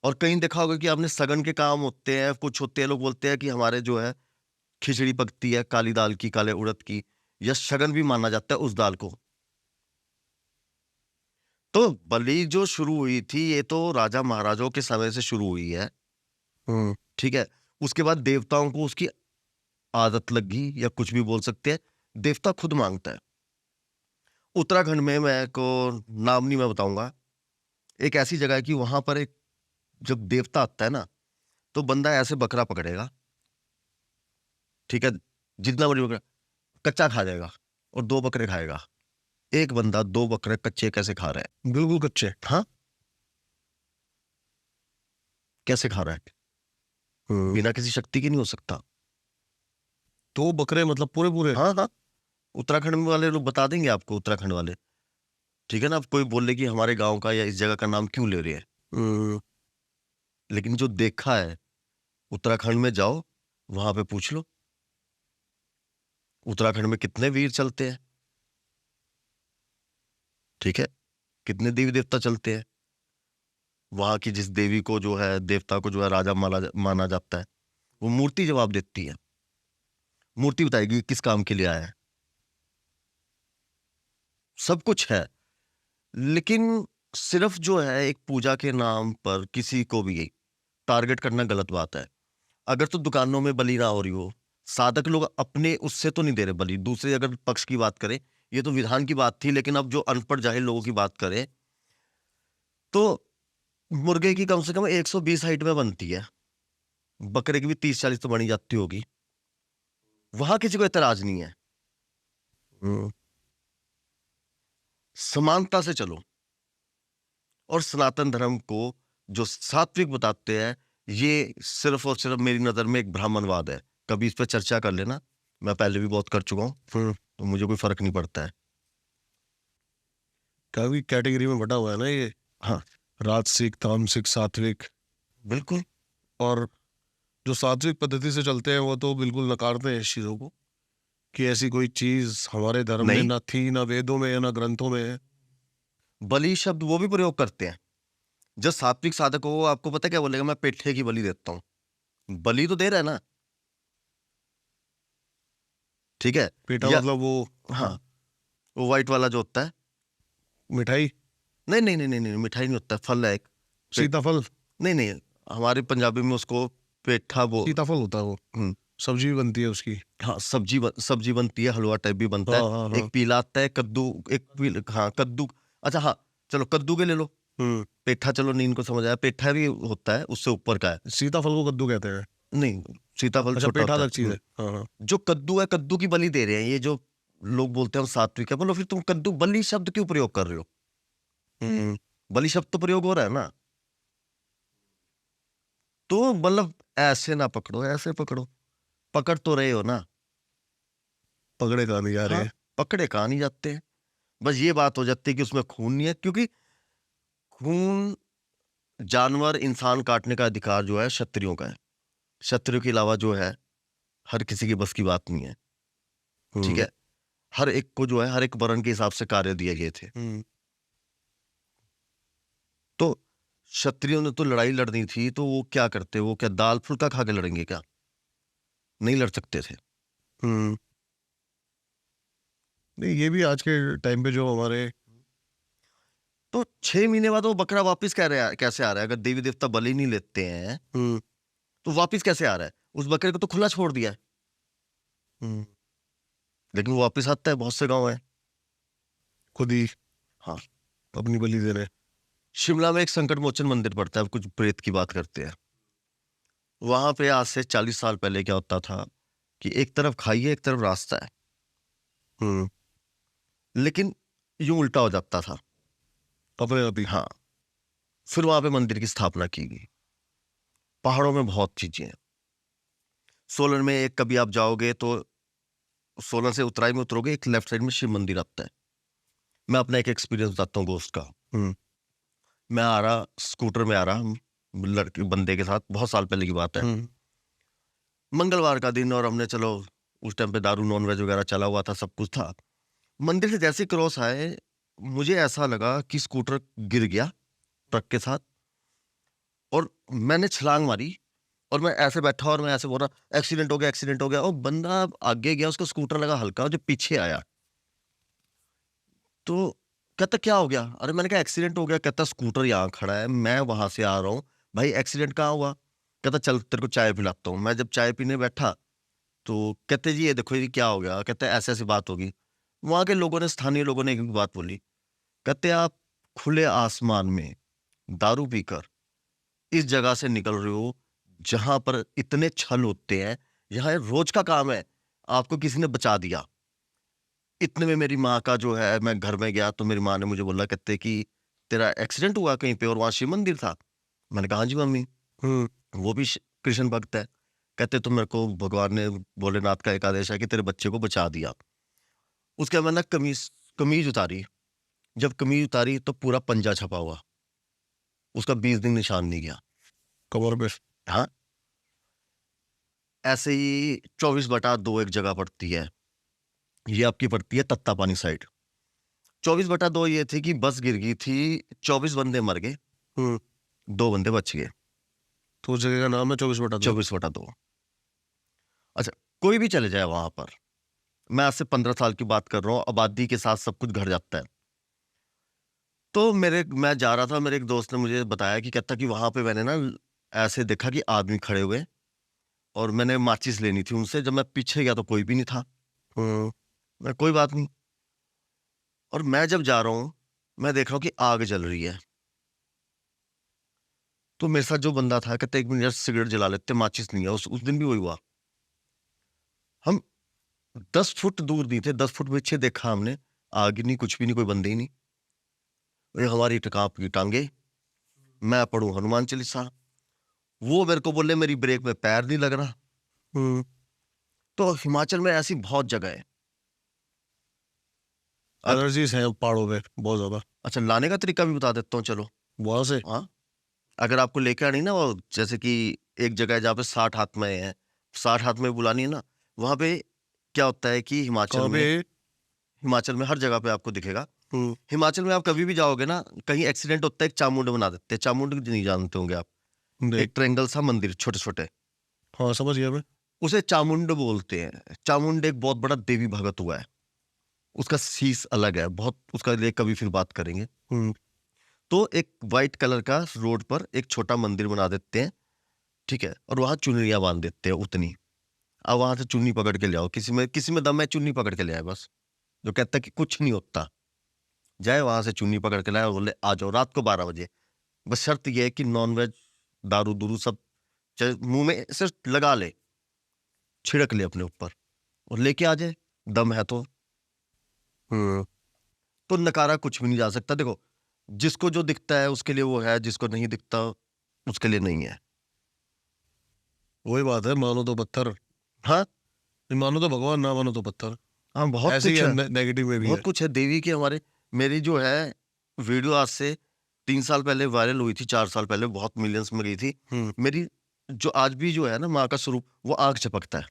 और कहीं देखा होगा कि आपने सगन के काम होते हैं, कुछ होते हैं, लोग बोलते हैं कि हमारे जो है खिचड़ी पकती है काली दाल की, काले उड़द की, या शगन भी माना जाता है उस दाल को। तो बलि जो शुरू हुई थी ये तो राजा महाराजाओं के समय से शुरू हुई है, ठीक है। उसके बाद देवताओं को उसकी आदत लगी, या कुछ भी बोल सकते हैं, देवता खुद मांगता है। उत्तराखंड में, मैं को नाम नहीं मैं बताऊंगा, एक ऐसी जगह है कि वहां पर एक जब देवता आता है ना, तो बंदा ऐसे बकरा पकड़ेगा, ठीक है, जितना बड़ी बकरा, कच्चा खा जाएगा और 2 बकरे खाएगा। एक बंदा 2 बकरे कच्चे कैसे खा रहा है? बिल्कुल कच्चे। हाँ, कैसे खा रहा है? बिना किसी शक्ति के नहीं हो सकता। 2 बकरे मतलब पूरे पूरे? हाँ हाँ, उत्तराखंड में वाले लोग बता देंगे आपको, उत्तराखंड वाले, ठीक है ना। अब कोई बोले कि हमारे गांव का या इस जगह का नाम क्यों ले रहे हैं, लेकिन जो देखा है, उत्तराखंड में जाओ, वहां पे पूछ लो उत्तराखंड में कितने वीर चलते हैं, ठीक है, कितने देवी देवता चलते हैं। वहां की जिस देवी को जो है, देवता को जो है राजा माना जाता है, वो मूर्ति जवाब देती है। मूर्ति बताएगी किस काम के लिए आया है, सब कुछ है। लेकिन सिर्फ जो है एक पूजा के नाम पर किसी को भी टारगेट करना गलत बात है। अगर तो दुकानों में बलि ना हो रही हो, साधक लोग अपने उससे तो नहीं दे रहे बलि, दूसरे अगर पक्ष की बात करें, ये तो विधान की बात थी, लेकिन अब जो अनपढ़ जाहिल लोगों की बात करें, तो मुर्गे की कम से कम 120 हाइट में बनती है, बकरे की भी 30-40 तो बनी जाती होगी। वहां किसी को एतराज नहीं है। समानता से चलो। और सनातन धर्म को जो सात्विक बताते हैं, ये सिर्फ और सिर्फ मेरी नजर में एक ब्राह्मणवाद है। कभी इस पर चर्चा कर लेना, मैं पहले भी बहुत कर चुका हूं, तो मुझे कोई फर्क नहीं पड़ता है। काफी कैटेगरी में बटा हुआ है ना ये। हाँ, राजसिक, तामसिक, सात्विक। बिल्कुल। और जो सात्विक पद्धति से चलते हैं वो तो बिल्कुल नकारते हैं इस चीजों को, कि ऐसी कोई चीज हमारे धर्म में नहीं, ना थी, ना वेदों में है, ना ग्रंथों में है। बलि शब्द वो भी प्रयोग करते हैं। जब सात्विक साधक हो, आपको पता है क्या बोलेगा? मैं पेठे की बलि देता हूं। बलि तो दे रहा है ना, ठीक है। पेठा या मतलब वो हाँ, वो व्हाइट वाला जो होता है। मिठाई, नहीं नहीं नहीं नहीं नहीं, मिठाई नहीं होता है, फल है एक। सीताफल। नहीं नहीं, हमारे पंजाबी में उसको पेठा वो। सीताफल होता है वो, हम्म, सब्जी भी बनती है उसकी। हाँ, सब्जी बनती है, हलवा टाइप भी बनता हाँ है। हाँ हाँ। एक पीला आता है, कद्दू, एक पीला, हाँ कद्दू। अच्छा हाँ, चलो कद्दू के ले लो। पेठा चलो नहीं, इनको समझ आया, पेठा भी होता है, उससे ऊपर का है। सीताफल को कद्दू कहते हैं। नहीं, सीताफल अच्छा, छोटा पेठा होता अलग चीज है। है। हाँ हाँ। जो कद्दू है, कद्दू की बलि दे रहे हैं। ये जो लोग बोलते हैं हम सात्विक है, बोलो फिर तुम कद्दू बलि शब्द क्यों प्रयोग कर रहे हो? बलि शब्द तो प्रयोग हो रहा है ना। तो मतलब ऐसे ना पकड़ो, ऐसे पकड़ो। पकड़ तो रहे हो ना। पकड़े कहाँ नहीं जा रहे हाँ, हैं। पकड़े कहाँ नहीं जाते हैं। बस ये बात हो जाती है कि उसमें खून नहीं है, क्योंकि खून, जानवर, इंसान काटने का अधिकार जो है क्षत्रियों का है। क्षत्रियों के अलावा जो है हर किसी की बस की बात नहीं है, ठीक है। हर एक को जो है हर एक वर्ण के हिसाब से कार्य दिए गए थे। तो क्षत्रियों ने तो लड़ाई लड़नी थी, तो वो क्या करते? वो क्या दाल फुल्का खा के लड़ेंगे क्या? नहीं लड़ सकते थे। नहीं, ये भी आज के टाइम पे जो हमारे तो 6 महीने बाद वो बकरा वापस कैसे आ रहा है? अगर देवी देवता बलि नहीं लेते हैं, तो वापस कैसे आ रहा है? उस बकरे को तो खुला छोड़ दिया है, लेकिन वो वापस आता है। बहुत से गांव है। खुद ही हाँ, अपनी बलि दे रहे हैं। शिमला में एक संकट मोचन मंदिर पड़ता है, कुछ प्रेत की बात करते हैं। वहां पे आज से 40 साल पहले क्या होता था कि एक तरफ खाई है, एक तरफ रास्ता है, लेकिन यूं उल्टा हो जाता था अपने आप ही। हाँ। फिर वहां पे मंदिर की स्थापना की गई। पहाड़ों में बहुत चीजें हैं। सोलन में एक, कभी आप जाओगे तो सोलन से उतराई में उतरोगे, एक लेफ्ट साइड में शिव मंदिर आता है। मैं अपना एक एक्सपीरियंस बताता हूँ दोस्त का। मैं आ रहा, स्कूटर में आ रहा, लड़के बंदे के साथ, बहुत साल पहले की बात है। मंगलवार का दिन, और हमने चलो उस टाइम पे दारू नॉन वेज वगैरह चला हुआ था, सब कुछ था। मंदिर से जैसे क्रॉस आए, मुझे ऐसा लगा कि स्कूटर गिर गया ट्रक के साथ, और मैंने छलांग मारी, और मैं ऐसे बैठा और मैं ऐसे बोल रहा एक्सीडेंट हो गया, एक्सीडेंट हो गया। और बंदा आगे गया, उसका स्कूटर लगा हल्का, और जो पीछे आया तो कहता क्या हो गया? अरे मैंने कहा एक्सीडेंट हो गया। कहता स्कूटर यहाँ खड़ा है, मैं वहां से आ रहा हूँ। भाई एक्सीडेंट कहाँ हुआ? कहता चल तेरे को चाय पिलाता हूँ। मैं जब चाय पीने बैठा तो कहते जी ये देखो ये क्या हो गया? कहते ऐसे ऐसी बात होगी। वहां के लोगों ने, स्थानीय लोगों ने एक बात बोली। कहते आप खुले आसमान में दारू पीकर इस जगह से निकल रहे हो जहां पर इतने छल होते हैं, यहाँ रोज का काम है, आपको किसी ने बचा दिया। इतने में मेरी माँ का जो है, मैं घर में गया तो मेरी माँ ने मुझे बोला, कहते कि तेरा एक्सीडेंट हुआ कहीं पे और वहां शिव मंदिर था। मैंने कहा हाँ जी मम्मी, वो भी कृष्ण भक्त है। कहते तो मेरे को भगवान ने, भोलेनाथ का एक आदेश है कि तेरे बच्चे को बचा दिया। उसके बाद मैंने कमीज कमीज उतारी। जब कमीज उतारी तो पूरा पंजा छपा हुआ, उसका 20 दिन निशान नहीं गया। कमर पे? हाँ, ऐसे ही 24/2 एक जगह पड़ती है, ये आपकी पड़ती है तत्तापानी साइड। 24/2 ये थी कि बस गिर गई थी, 24 बंदे मर गए, 2 बंदे बच गए। तो उस जगह का नाम है 24/2? 24/2। अच्छा, कोई भी चले जाए वहां पर, मैं आज से 15 साल की बात कर रहा हूँ, आबादी के साथ सब कुछ घट जाता है। तो मैं जा रहा था, मेरे एक दोस्त ने मुझे बताया कि कहता कि वहां पे मैंने ना ऐसे देखा कि आदमी खड़े हुए, और मैंने माचिस लेनी थी उनसे। जब मैं पीछे गया तो कोई भी नहीं था। मैं कोई बात नहीं, और मैं जब जा रहा हूं मैं देख रहा हूं कि आग जल रही है। तो मेरे साथ जो बंदा था कहते 1 मिनट यार सिगरेट जला लेते, माचिस नहीं है। उस दिन भी वही हुआ। हम 10 फुट दूर नहीं थे, 10 फुट पीछे देखा हमने, आग नहीं, कुछ भी नहीं, कोई बंदे ही नहीं। ये हमारी टकाप की टांगे, मैं पढ़ूं हनुमान चालीसा, वो मेरे को बोले मेरी ब्रेक में पैर नहीं लग रहा। तो हिमाचल में ऐसी बहुत जगह है। एलर्जीज हैं पहाड़ों पे बहुत ज्यादा। अच्छा, लाने का तरीका भी बता देता हूँ, चलो। वहां से? हाँ, अगर आपको लेके आनी ना, वो जैसे कि एक जगह है जहाँ पे 60 हाथ में है, 60 हाथ में बुलानी है ना, वहां पे क्या होता है कि कहाँ पे? हिमाचल में हर जगह पे आपको दिखेगा। हिमाचल में आप कभी भी जाओगे ना, कहीं एक्सीडेंट होता है, एक चामुंड बना देते हैं। चामुंड नहीं जानते होंगे आप, नहीं। एक ट्रायंगल सा मंदिर, छोटे छोटे, हाँ समझ गया मैं। उसे चामुंड बोलते हैं। चामुंड एक बहुत बड़ा देवी भगत हुआ है, उसका शीश अलग है बहुत, उसका लिए कभी फिर बात करेंगे। तो एक वाइट कलर का रोड पर एक छोटा मंदिर बना देते हैं, ठीक है, और वहां चुनरियां बांध देते हैं उतनी। अब वहां से चुन्नी पकड़ के ले आओ, किसी में दम है, चुन्नी पकड़ के ले आए बस। जो कहता है कि कुछ नहीं होता, जाए वहां से चुन्नी पकड़ के लाए और बोले आ जाओ रात को 12 बजे। बस शर्त यह है कि नॉनवेज, दारू दूरू सब मुंह में सिर्फ लगा ले, छिड़क ले अपने ऊपर, और लेके आ जाए, दम है तो। तो नकारा कुछ भी नहीं जा सकता। देखो, जिसको जो दिखता है उसके लिए वो है, जिसको नहीं दिखता उसके लिए नहीं है। वही बात है, मानो तो पत्थर। हाँ, मानो तो भगवान, ना मानो तो पत्थर। हाँ, बहुत ऐसे कुछ ही है, नेगेटिव में भी बहुत है। कुछ है देवी की हमारे। मेरी जो है वीडियो आज से 3 साल पहले वायरल हुई थी, 4 साल पहले बहुत मिलियंस में गई थी। मेरी जो आज भी जो है ना माँ का स्वरूप, वो आग चपकता है।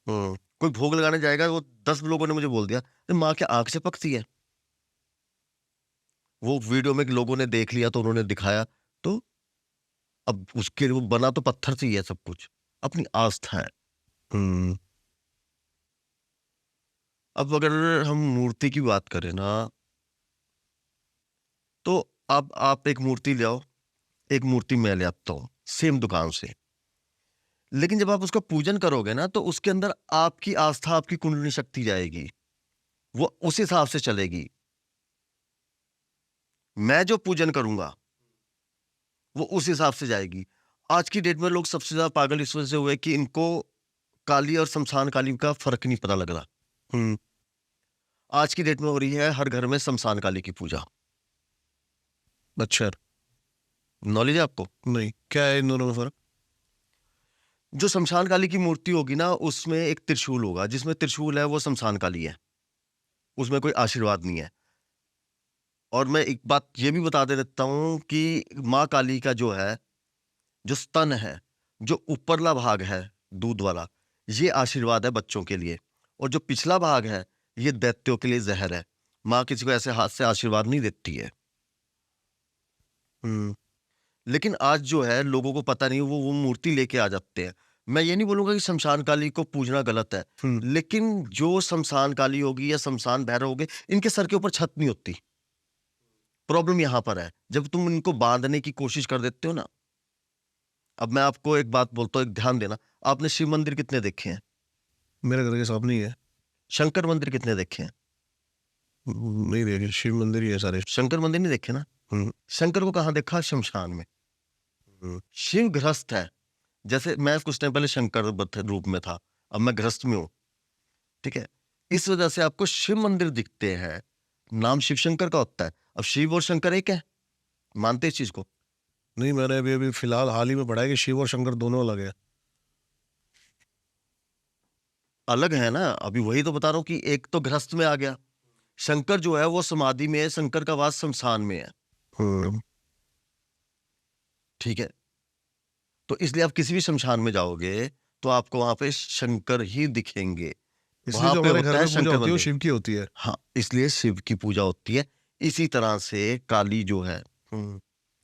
कोई भोग लगाने जाएगा, वो 10 लोगों ने मुझे बोल दिया माँ क्या आग चपकती है? वो वीडियो में लोगों ने देख लिया तो उन्होंने दिखाया, तो अब उसके वो बना तो पत्थर से ही है सब कुछ, अपनी आस्था है। अब अगर हम मूर्ति की बात करें ना, तो अब आप एक मूर्ति ले आओ, एक मूर्ति मैं ले आता हूं सेम दुकान से, लेकिन जब आप उसका पूजन करोगे ना, तो उसके अंदर आपकी आस्था, आपकी कुंडली शक्ति जाएगी, वो उस हिसाब से चलेगी। मैं जो पूजन करूंगा वो उस हिसाब से जाएगी। आज की डेट में लोग सबसे ज्यादा पागल इस वजह से हुए कि इनको काली और शमशान काली का फर्क नहीं पता लग रहा। आज की डेट में हो रही है हर घर में शमशान काली की पूजा। अच्छा, नॉलेज है आपको? नहीं, क्या है इन दोनों में फर्क? जो शमशान काली की मूर्ति होगी ना, उसमें एक त्रिशूल होगा, जिसमें त्रिशूल है वो शमशान काली है, उसमें कोई आशीर्वाद नहीं है। और मैं एक बात ये भी बता दे देता हूं कि माँ काली का जो है, जो स्तन है, जो ऊपरला भाग है दूध वाला, ये आशीर्वाद है बच्चों के लिए, और जो पिछला भाग है ये दैत्यों के लिए जहर है। माँ किसी को ऐसे हाथ से आशीर्वाद नहीं देती है। लेकिन आज जो है लोगों को पता नहीं, वो मूर्ति लेके आ जाते हैं। मैं ये नहीं बोलूंगा कि शमशान काली को पूजना गलत है, लेकिन जो शमशान काली होगी या शमशान भैरव होगे, इनके सर के ऊपर छत नहीं होती। प्रॉब्लम यहां पर है जब तुम इनको बांधने की कोशिश कर देते हो ना। अब मैं आपको एक बात बोलता हूँ, एक ध्यान देना। आपने शिव मंदिर कितने देखे हैं? मेरे घर के सामने ही है। शंकर मंदिर कितने देखे हैं? नहीं देखे, शिव मंदिर ही है सारे। शंकर मंदिर नहीं देखे ना। शंकर को कहाँ देखा? शमशान में। शिव गृहस्थ है। जैसे मैं कुछ टाइम पहले शंकर रूप में था, अब मैं गृहस्थ में हूं, ठीक है। इस वजह से आपको शिव मंदिर दिखते हैं, नाम शिव शंकर का होता है। अब शिव और शंकर एक है, मानते इस चीज को? नहीं, मैंने अभी अभी फिलहाल हाल ही में पढ़ा है कि शिव और शंकर दोनों अलग है। अलग है ना, अभी वही तो बता रहा हूं कि एक तो गृहस्थ में आ गया, शंकर जो है वो समाधि में है, शंकर का वास शमशान में है। ठीक है, तो इसलिए आप किसी भी शमशान में जाओगे तो आपको वहां पे शंकर ही दिखेंगे। इसलिए वहां जो पे हमारे होता घर है में पूजा शंकर होती है वो मंदिर। शिव की होती है। हाँ, इसलिए शिव की पूजा होती है। इसी तरह से काली जो है,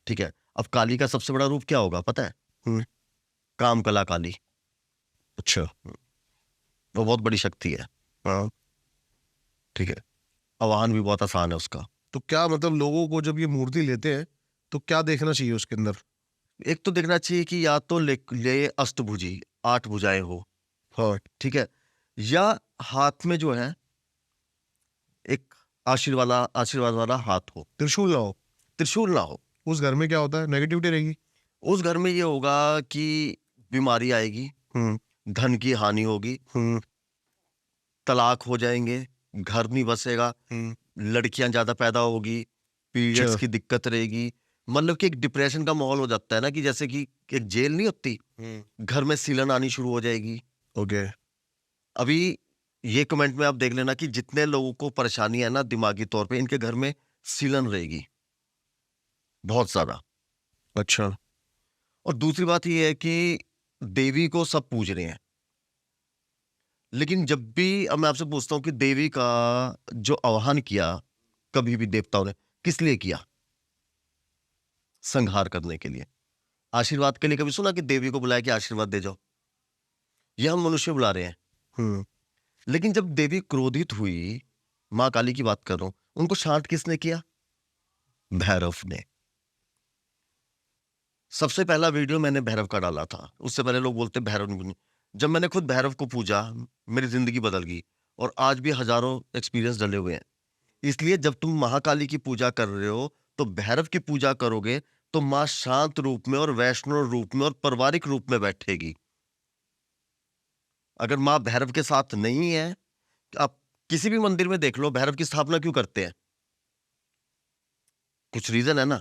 ठीक है। अब काली का सबसे बड़ा रूप क्या होगा पता है? काम कला काली। अच्छा। वो बहुत बड़ी शक्ति है। हाँ, ठीक है, आवाहन भी बहुत आसान है उसका। तो क्या मतलब लोगों को जब ये मूर्ति लेते हैं तो क्या देखना चाहिए उसके अंदर? एक तो देखना चाहिए कि या तो ले अष्टभुजी, 8 भुजाएं हो, हाँ। ठीक है, या हाथ में जो है एक आशीर्वाद वाला हाथ हो। त्रिशूल ना हो। त्रिशूल ना हो। उस घर में क्या होता है, नेगेटिविटी रहेगी। उस घर में ये होगा कि बीमारी आएगी, धन की हानि होगी, तलाक हो जाएंगे, घर नहीं बसेगा, लड़कियां ज्यादा पैदा होगी, पीरियड्स की दिक्कत रहेगी। मतलब कि एक डिप्रेशन का माहौल हो जाता है ना, कि जैसे कि एक जेल नहीं होती, घर में सीलन आनी शुरू हो जाएगी। ओके। अभी ये कमेंट में आप देख लेना कि जितने लोगों को परेशानी है ना दिमागी तौर पे, इनके घर में सीलन रहेगी बहुत ज्यादा। अच्छा। और दूसरी बात ये है कि देवी को सब पूज रहे हैं, लेकिन जब भी, अब मैं आपसे पूछता हूं कि देवी का जो आह्वान किया कभी भी देवताओं ने, किस लिए किया? संहार करने के लिए, आशीर्वाद के लिए। कभी सुना कि देवी को बुलाया कि आशीर्वाद दे जाओ? ये हम मनुष्य बुला रहे हैं। लेकिन जब देवी क्रोधित हुई, मां काली की बात कर रहा हूं, उनको शांत किसने किया? भैरव ने। सबसे पहला वीडियो मैंने भैरव का डाला था, उससे पहले लोग बोलते भैरव नहीं। जब मैंने खुद भैरव को पूजा, मेरी जिंदगी बदल गई, और आज भी हजारों एक्सपीरियंस डले हुए हैं। इसलिए जब तुम महाकाली की पूजा कर रहे हो तो भैरव की पूजा करोगे तो मां शांत रूप में और वैष्णव रूप में और पारिवारिक रूप में बैठेगी। अगर मां भैरव के साथ नहीं है, आप किसी भी मंदिर में देख लो, भैरव की स्थापना क्यों करते हैं? कुछ रीजन है ना।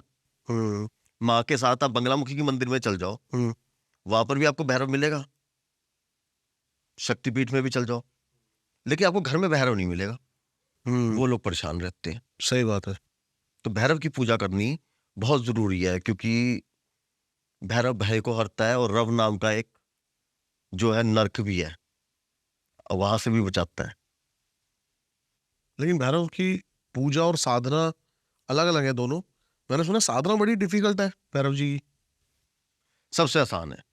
मां के साथ आप बंगलामुखी के मंदिर में चल जाओ, वहां पर भी आपको भैरव मिलेगा, शक्तिपीठ में भी चल जाओ, लेकिन आपको घर में भैरव नहीं मिलेगा। वो लोग परेशान रहते हैं। सही बात है। तो भैरव की पूजा करनी बहुत जरूरी है, क्योंकि भैरव भय को हरता है, और रव नाम का एक जो है नर्क भी है, और वहां से भी बचाता है। लेकिन भैरव की पूजा और साधना अलग अलग है दोनों। मैंने सुना साधना बड़ी डिफिकल्ट है भैरव जी की। सबसे आसान है।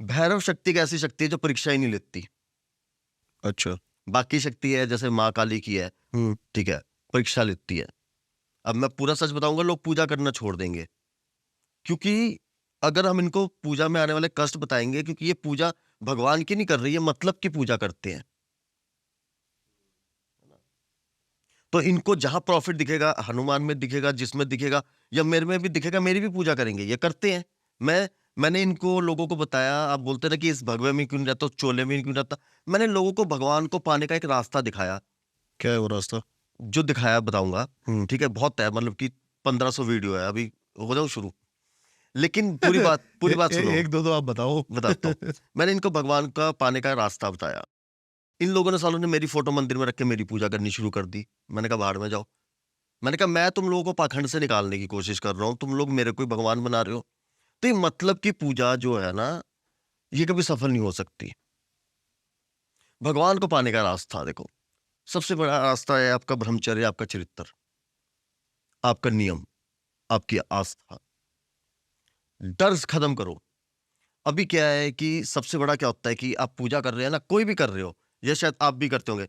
भैरव शक्ति एक ऐसी शक्ति है जो परीक्षा ही नहीं लेती। अच्छा। बाकी शक्ति है जैसे माँ काली की है, ठीक है, परीक्षा लेती है। अब मैं पूरा सच बताऊंगा, लोग पूजा करना छोड़ देंगे, क्योंकि अगर हम इनको पूजा में आने वाले कष्ट बताएंगे, क्योंकि ये पूजा भगवान की नहीं कर रही है, मतलब की पूजा करते हैं, तो इनको जहां प्रॉफिट दिखेगा, हनुमान में दिखेगा, जिसमें दिखेगा, या मेरे में भी दिखेगा, मेरी भी पूजा करेंगे। ये करते हैं। मैंने इनको लोगों को बताया, आप बोलते ना कि इस भगवे में क्यों नहीं रहता, चोले में क्यों नहीं रहता, मैंने लोगों को भगवान को पाने का एक रास्ता दिखाया। क्या है वो रास्ता? जो दिखाया बताऊंगा, ठीक है, बहुत है, मतलब कि 1500 वीडियो है, अभी हो जाओ शुरू। लेकिन पूरी बात सुनो। एक दो तो आप बताओ। बताता हूँ। मैंने इनको भगवान का पाने का रास्ता बताया। इन लोगों ने, सालों ने मेरी फोटो मंदिर में रख के मेरी पूजा करनी शुरू कर दी। मैंने कहा बाहर में जाओ। मैंने कहा मैं तुम लोगों को पाखंड से निकालने की कोशिश कर रहा हूं, तुम लोग मेरे को भगवान बना रहे हो। तो ये मतलब की पूजा जो है ना, ये कभी सफल नहीं हो सकती। भगवान को पाने का रास्ता देखो, सबसे बड़ा रास्ता है आपका ब्रह्मचर्य, आपका चरित्र, आपका नियम, आपकी आस्था। डर खत्म करो। अभी क्या है कि सबसे बड़ा क्या होता है कि आप पूजा कर रहे हैं ना, कोई भी कर रहे हो, ये शायद आप भी करते होंगे,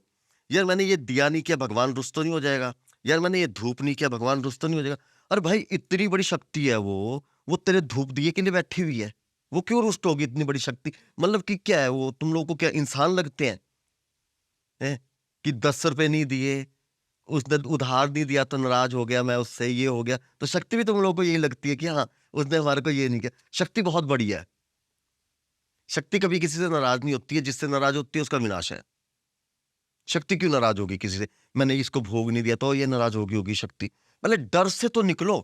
यार मैंने ये दिया नहीं किया, भगवान रुष्ट तो नहीं हो जाएगा? यार मैंने ये धूप नहीं किया, भगवान रुष्ट तो नहीं हो जाएगा? अरे भाई, इतनी बड़ी शक्ति है वो तेरे धूप दिए के लिए बैठी हुई है, वो क्यों रुष्ट होगी? इतनी बड़ी शक्ति, मतलब कि क्या है वो, तुम लोगों को क्या इंसान लगते हैं कि 10 रुपए नहीं दिए, उसने उधार नहीं दिया तो नाराज हो गया मैं उससे, ये हो गया? तो शक्ति भी तुम लोगों को यही लगती है कि हाँ, उसने हमारे को ये नहीं किया। शक्ति बहुत बड़ी है। शक्ति कभी किसी से नाराज नहीं होती है, जिससे नाराज होती है उसका विनाश है। शक्ति क्यों नाराज होगी किसी से? मैंने इसको भोग नहीं दिया तो ये नाराज होगी शक्ति। पहले डर से तो निकलो।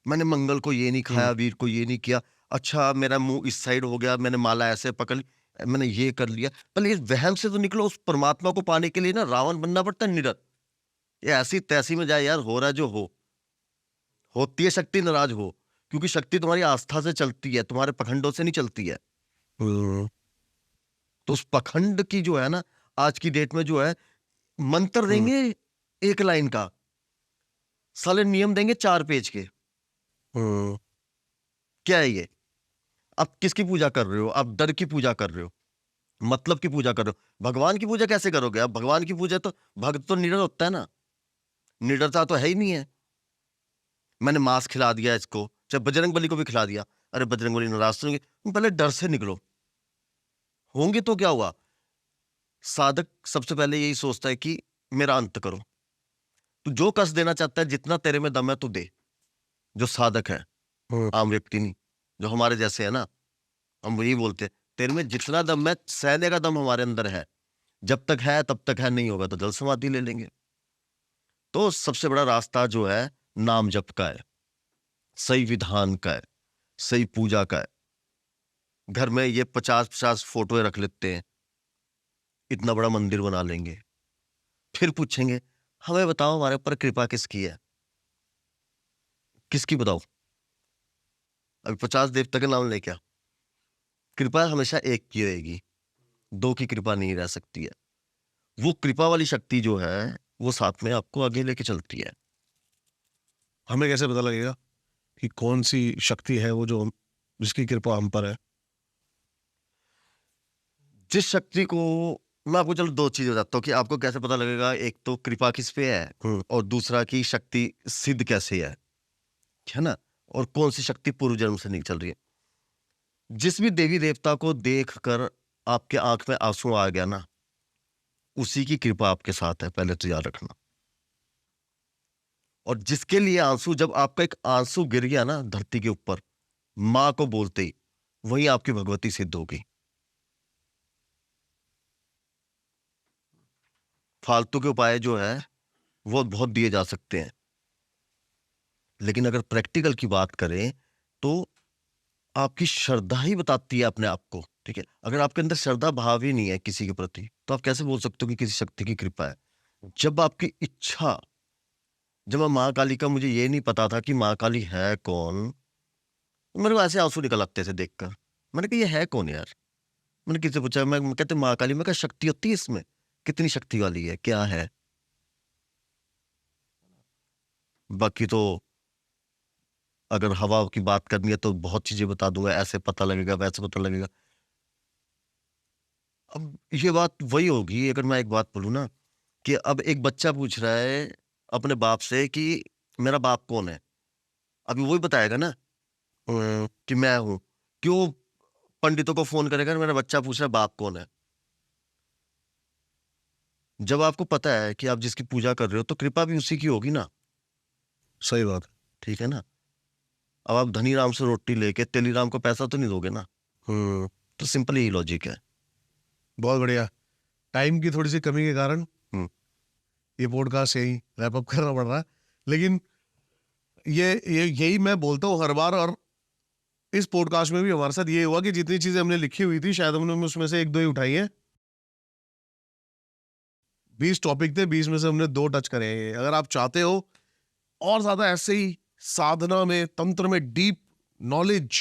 मैंने मंगल को ये नहीं खाया, वीर को ये नहीं किया, अच्छा मेरा मुंह इस साइड हो गया, मैंने माला ऐसे पकड़ ली, मैंने ये कर लिया। पहले इस वहम से तो निकलो। उस परमात्मा को पाने के लिए ना रावण बनना पड़ता है, निडर। ये ऐसी तैसी में जाए यार, हो रहा है जो होती है शक्ति नाराज हो, क्योंकि शक्ति तुम्हारी आस्था से चलती है, तुम्हारे पखंडों से नहीं चलती है। तो उस पखंड की जो है ना, आज की डेट में जो है, मंत्र देंगे 1 लाइन का, साले नियम देंगे 4 पेज के। क्या है ये? आप किसकी पूजा कर रहे हो? आप डर की पूजा कर रहे हो, मतलब की पूजा कर रहे हो। भगवान की पूजा कैसे करोगे आप? भगवान की पूजा तो भक्त तो निडर होता है ना, निडरता तो है ही नहीं है। मैंने मांस खिला दिया इसको, चाहे बजरंग बली को भी खिला दिया, अरे बजरंग बली नाराज तो नहीं होंगे? पहले डर से निकलो। होंगे तो क्या हुआ? साधक सबसे पहले यही सोचता है कि मेरा अंत करो। तू जो कष्ट देना चाहता है, जितना तेरे में दम है तू दे। जो साधक है, आम व्यक्ति नहीं, जो हमारे जैसे है ना, हम वही बोलते हैं, तेरे में जितना दम है, सहने का दम हमारे अंदर है, जब तक है तब तक है, नहीं होगा तो जल समाधि ले लेंगे। तो सबसे बड़ा रास्ता जो है नाम जप का है, सही विधान का है, सही पूजा का है। घर में ये 50-50 फोटोएं रख लेते हैं, इतना बड़ा मंदिर बना लेंगे, फिर पूछेंगे हमें बताओ हमारे ऊपर कृपा किसकी है? किसकी बताओ? अभी 50 देवता के नाम ले क्या? कृपा हमेशा एक की रहेगी, 2 की कृपा नहीं रह सकती है। वो कृपा वाली शक्ति जो है, वो साथ में आपको आगे लेके चलती है। हमें कैसे पता लगेगा कि कौन सी शक्ति है वो जो जिसकी कृपा हम पर है? जिस शक्ति को, मैं आपको चलो 2 चीजें बताता हूँ कि आपको कैसे पता लगेगा। एक तो कृपा किस पे है, और दूसरा की शक्ति सिद्ध कैसे है ना, और कौन सी शक्ति पूर्व जन्म से नहीं चल रही है। जिस भी देवी देवता को देखकर आपके आंख में आंसू आ गया ना, उसी की कृपा आपके साथ है, पहले तो याद रखना। और जिसके लिए आंसू, जब आपका एक आंसू गिर गया ना धरती के ऊपर, मां को बोलते ही, वही आपकी भगवती सिद्ध होगी। फालतू के उपाय जो है वो बहुत दिए जा सकते हैं, लेकिन अगर प्रैक्टिकल की बात करें तो आपकी श्रद्धा ही बताती है अपने आप को। ठीक है, अगर आपके अंदर श्रद्धा भाव ही नहीं है किसी के प्रति, तो आप कैसे बोल सकते हो कि किसी शक्ति की कृपा है? जब आपकी इच्छा, जब मैं माँ काली का, मुझे ये नहीं पता था कि माँ काली है कौन, मेरे को ऐसे आंसू निकल आते थे देखकर। मैंने कहा ये है कौन यार? मैंने किसी से पूछा, मैं कहते माँ काली। मैं कहा शक्ति होती है इसमें? कितनी शक्ति वाली है, क्या है? बाकी तो अगर हवा की बात करनी है तो बहुत चीजें बता दूंगा, ऐसे पता लगेगा, वैसे पता लगेगा। अब ये बात वही होगी, अगर मैं एक बात बोलूं ना, कि अब एक बच्चा पूछ रहा है अपने बाप से कि मेरा बाप कौन है, अभी वही बताएगा ना कि मैं हूं। क्यों पंडितों को फोन करेगा मेरा बच्चा पूछ रहा है बाप कौन है? जब आपको पता है कि आप जिसकी पूजा कर रहे हो, तो कृपा भी उसी की होगी ना। सही बात। ठीक है ना। अब आप धनी राम से रोटी लेके तेली राम को पैसा तो नहीं दोगे ना। तो सिंपल यही लॉजिक है। बहुत बढ़िया। टाइम की थोड़ी सी कमी के कारण हम्म। ये पॉडकास्ट यही रैप अप करना पड़ रहा है, लेकिन यही मैं बोलता हूँ हर बार। और इस पॉडकास्ट में भी हमारे साथ ये हुआ कि जितनी चीजें हमने लिखी हुई थी, शायद हमने उसमें से 1-2 ही उठाई है। 20 टॉपिक थे, 20 में से हमने 2 टच करे हैं। अगर आप चाहते हो और ज्यादा ऐसे ही साधना में, तंत्र में डीप नॉलेज,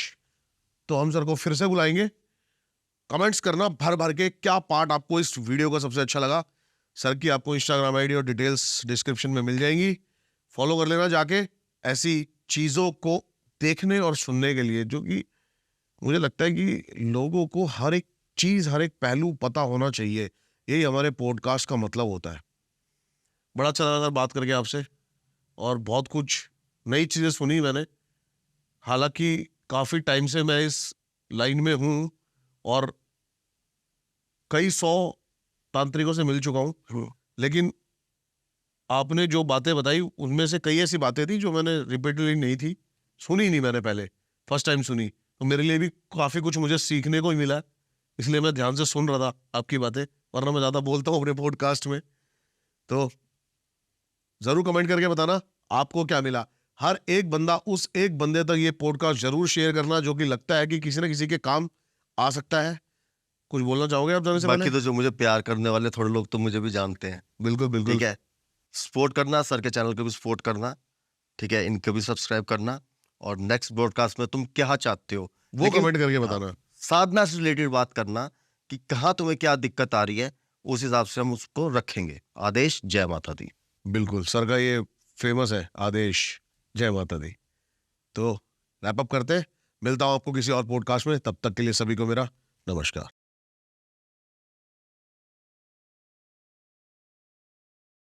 तो हम सर को फिर से बुलाएंगे। कमेंट्स करना भर भर के क्या पार्ट आपको इस वीडियो का सबसे अच्छा लगा। सर की आपको इंस्टाग्राम आईडी और डिटेल्स डिस्क्रिप्शन में मिल जाएंगी। फॉलो कर लेना जाके ऐसी चीज़ों को देखने और सुनने के लिए, जो कि मुझे लगता है कि लोगों को हर एक चीज़, हर एक पहलू पता होना चाहिए। यही हमारे पॉडकास्ट का मतलब होता है। बड़ा अच्छा लगा सर बात करके आपसे, और बहुत कुछ नई चीज़ें सुनी मैंने। हालांकि काफ़ी टाइम से मैं इस लाइन में हूँ और कई 100 तांत्रिकों से मिल चुका हूँ, लेकिन आपने जो बातें बताई उनमें से कई ऐसी बातें थी जो मैंने रिपीटेडली नहीं थी, सुनी नहीं मैंने पहले, फर्स्ट टाइम सुनी। तो मेरे लिए भी काफ़ी कुछ मुझे सीखने को ही मिला, इसलिए मैं ध्यान से सुन रहा था आपकी बातें, वरना मैं ज़्यादा बोलता हूँ अपने पॉडकास्ट में। तो ज़रूर कमेंट करके बताना आपको क्या मिला। हर एक बंदा, उस एक बंदे तक ये पॉडकास्ट ज़रूर शेयर करना जो कि लगता है कि किसी न किसी के काम आ सकता है। कुछ बोलना चाहोगे आप जाने से बाकी पहले? तो जो मुझे प्यार करने वाले थोड़े लोग तो मुझे भी जानते हैं। बिल्कुल, बिल्कुल। ठीक है, सपोर्ट करना, सर के चैनल को भी सपोर्ट करना, ठीक है, इनको भी सब्सक्राइब करना। और नेक्स्ट ब्रॉडकास्ट में तुम क्या चाहते हो वो लेकिन कमेंट करके हाँ, बताना। साधना से रिलेटेड बात करना कि कहाँ तुम्हें क्या दिक्कत आ रही है, उस हिसाब से हम उसको रखेंगे। आदेश, जय माता दी। बिल्कुल, सर का ये फेमस है आदेश, जय माता दी। तो रैप अप करते हैं, मिलता हूं आपको किसी और पॉडकास्ट में, तब तक के लिए सभी को मेरा नमस्कार।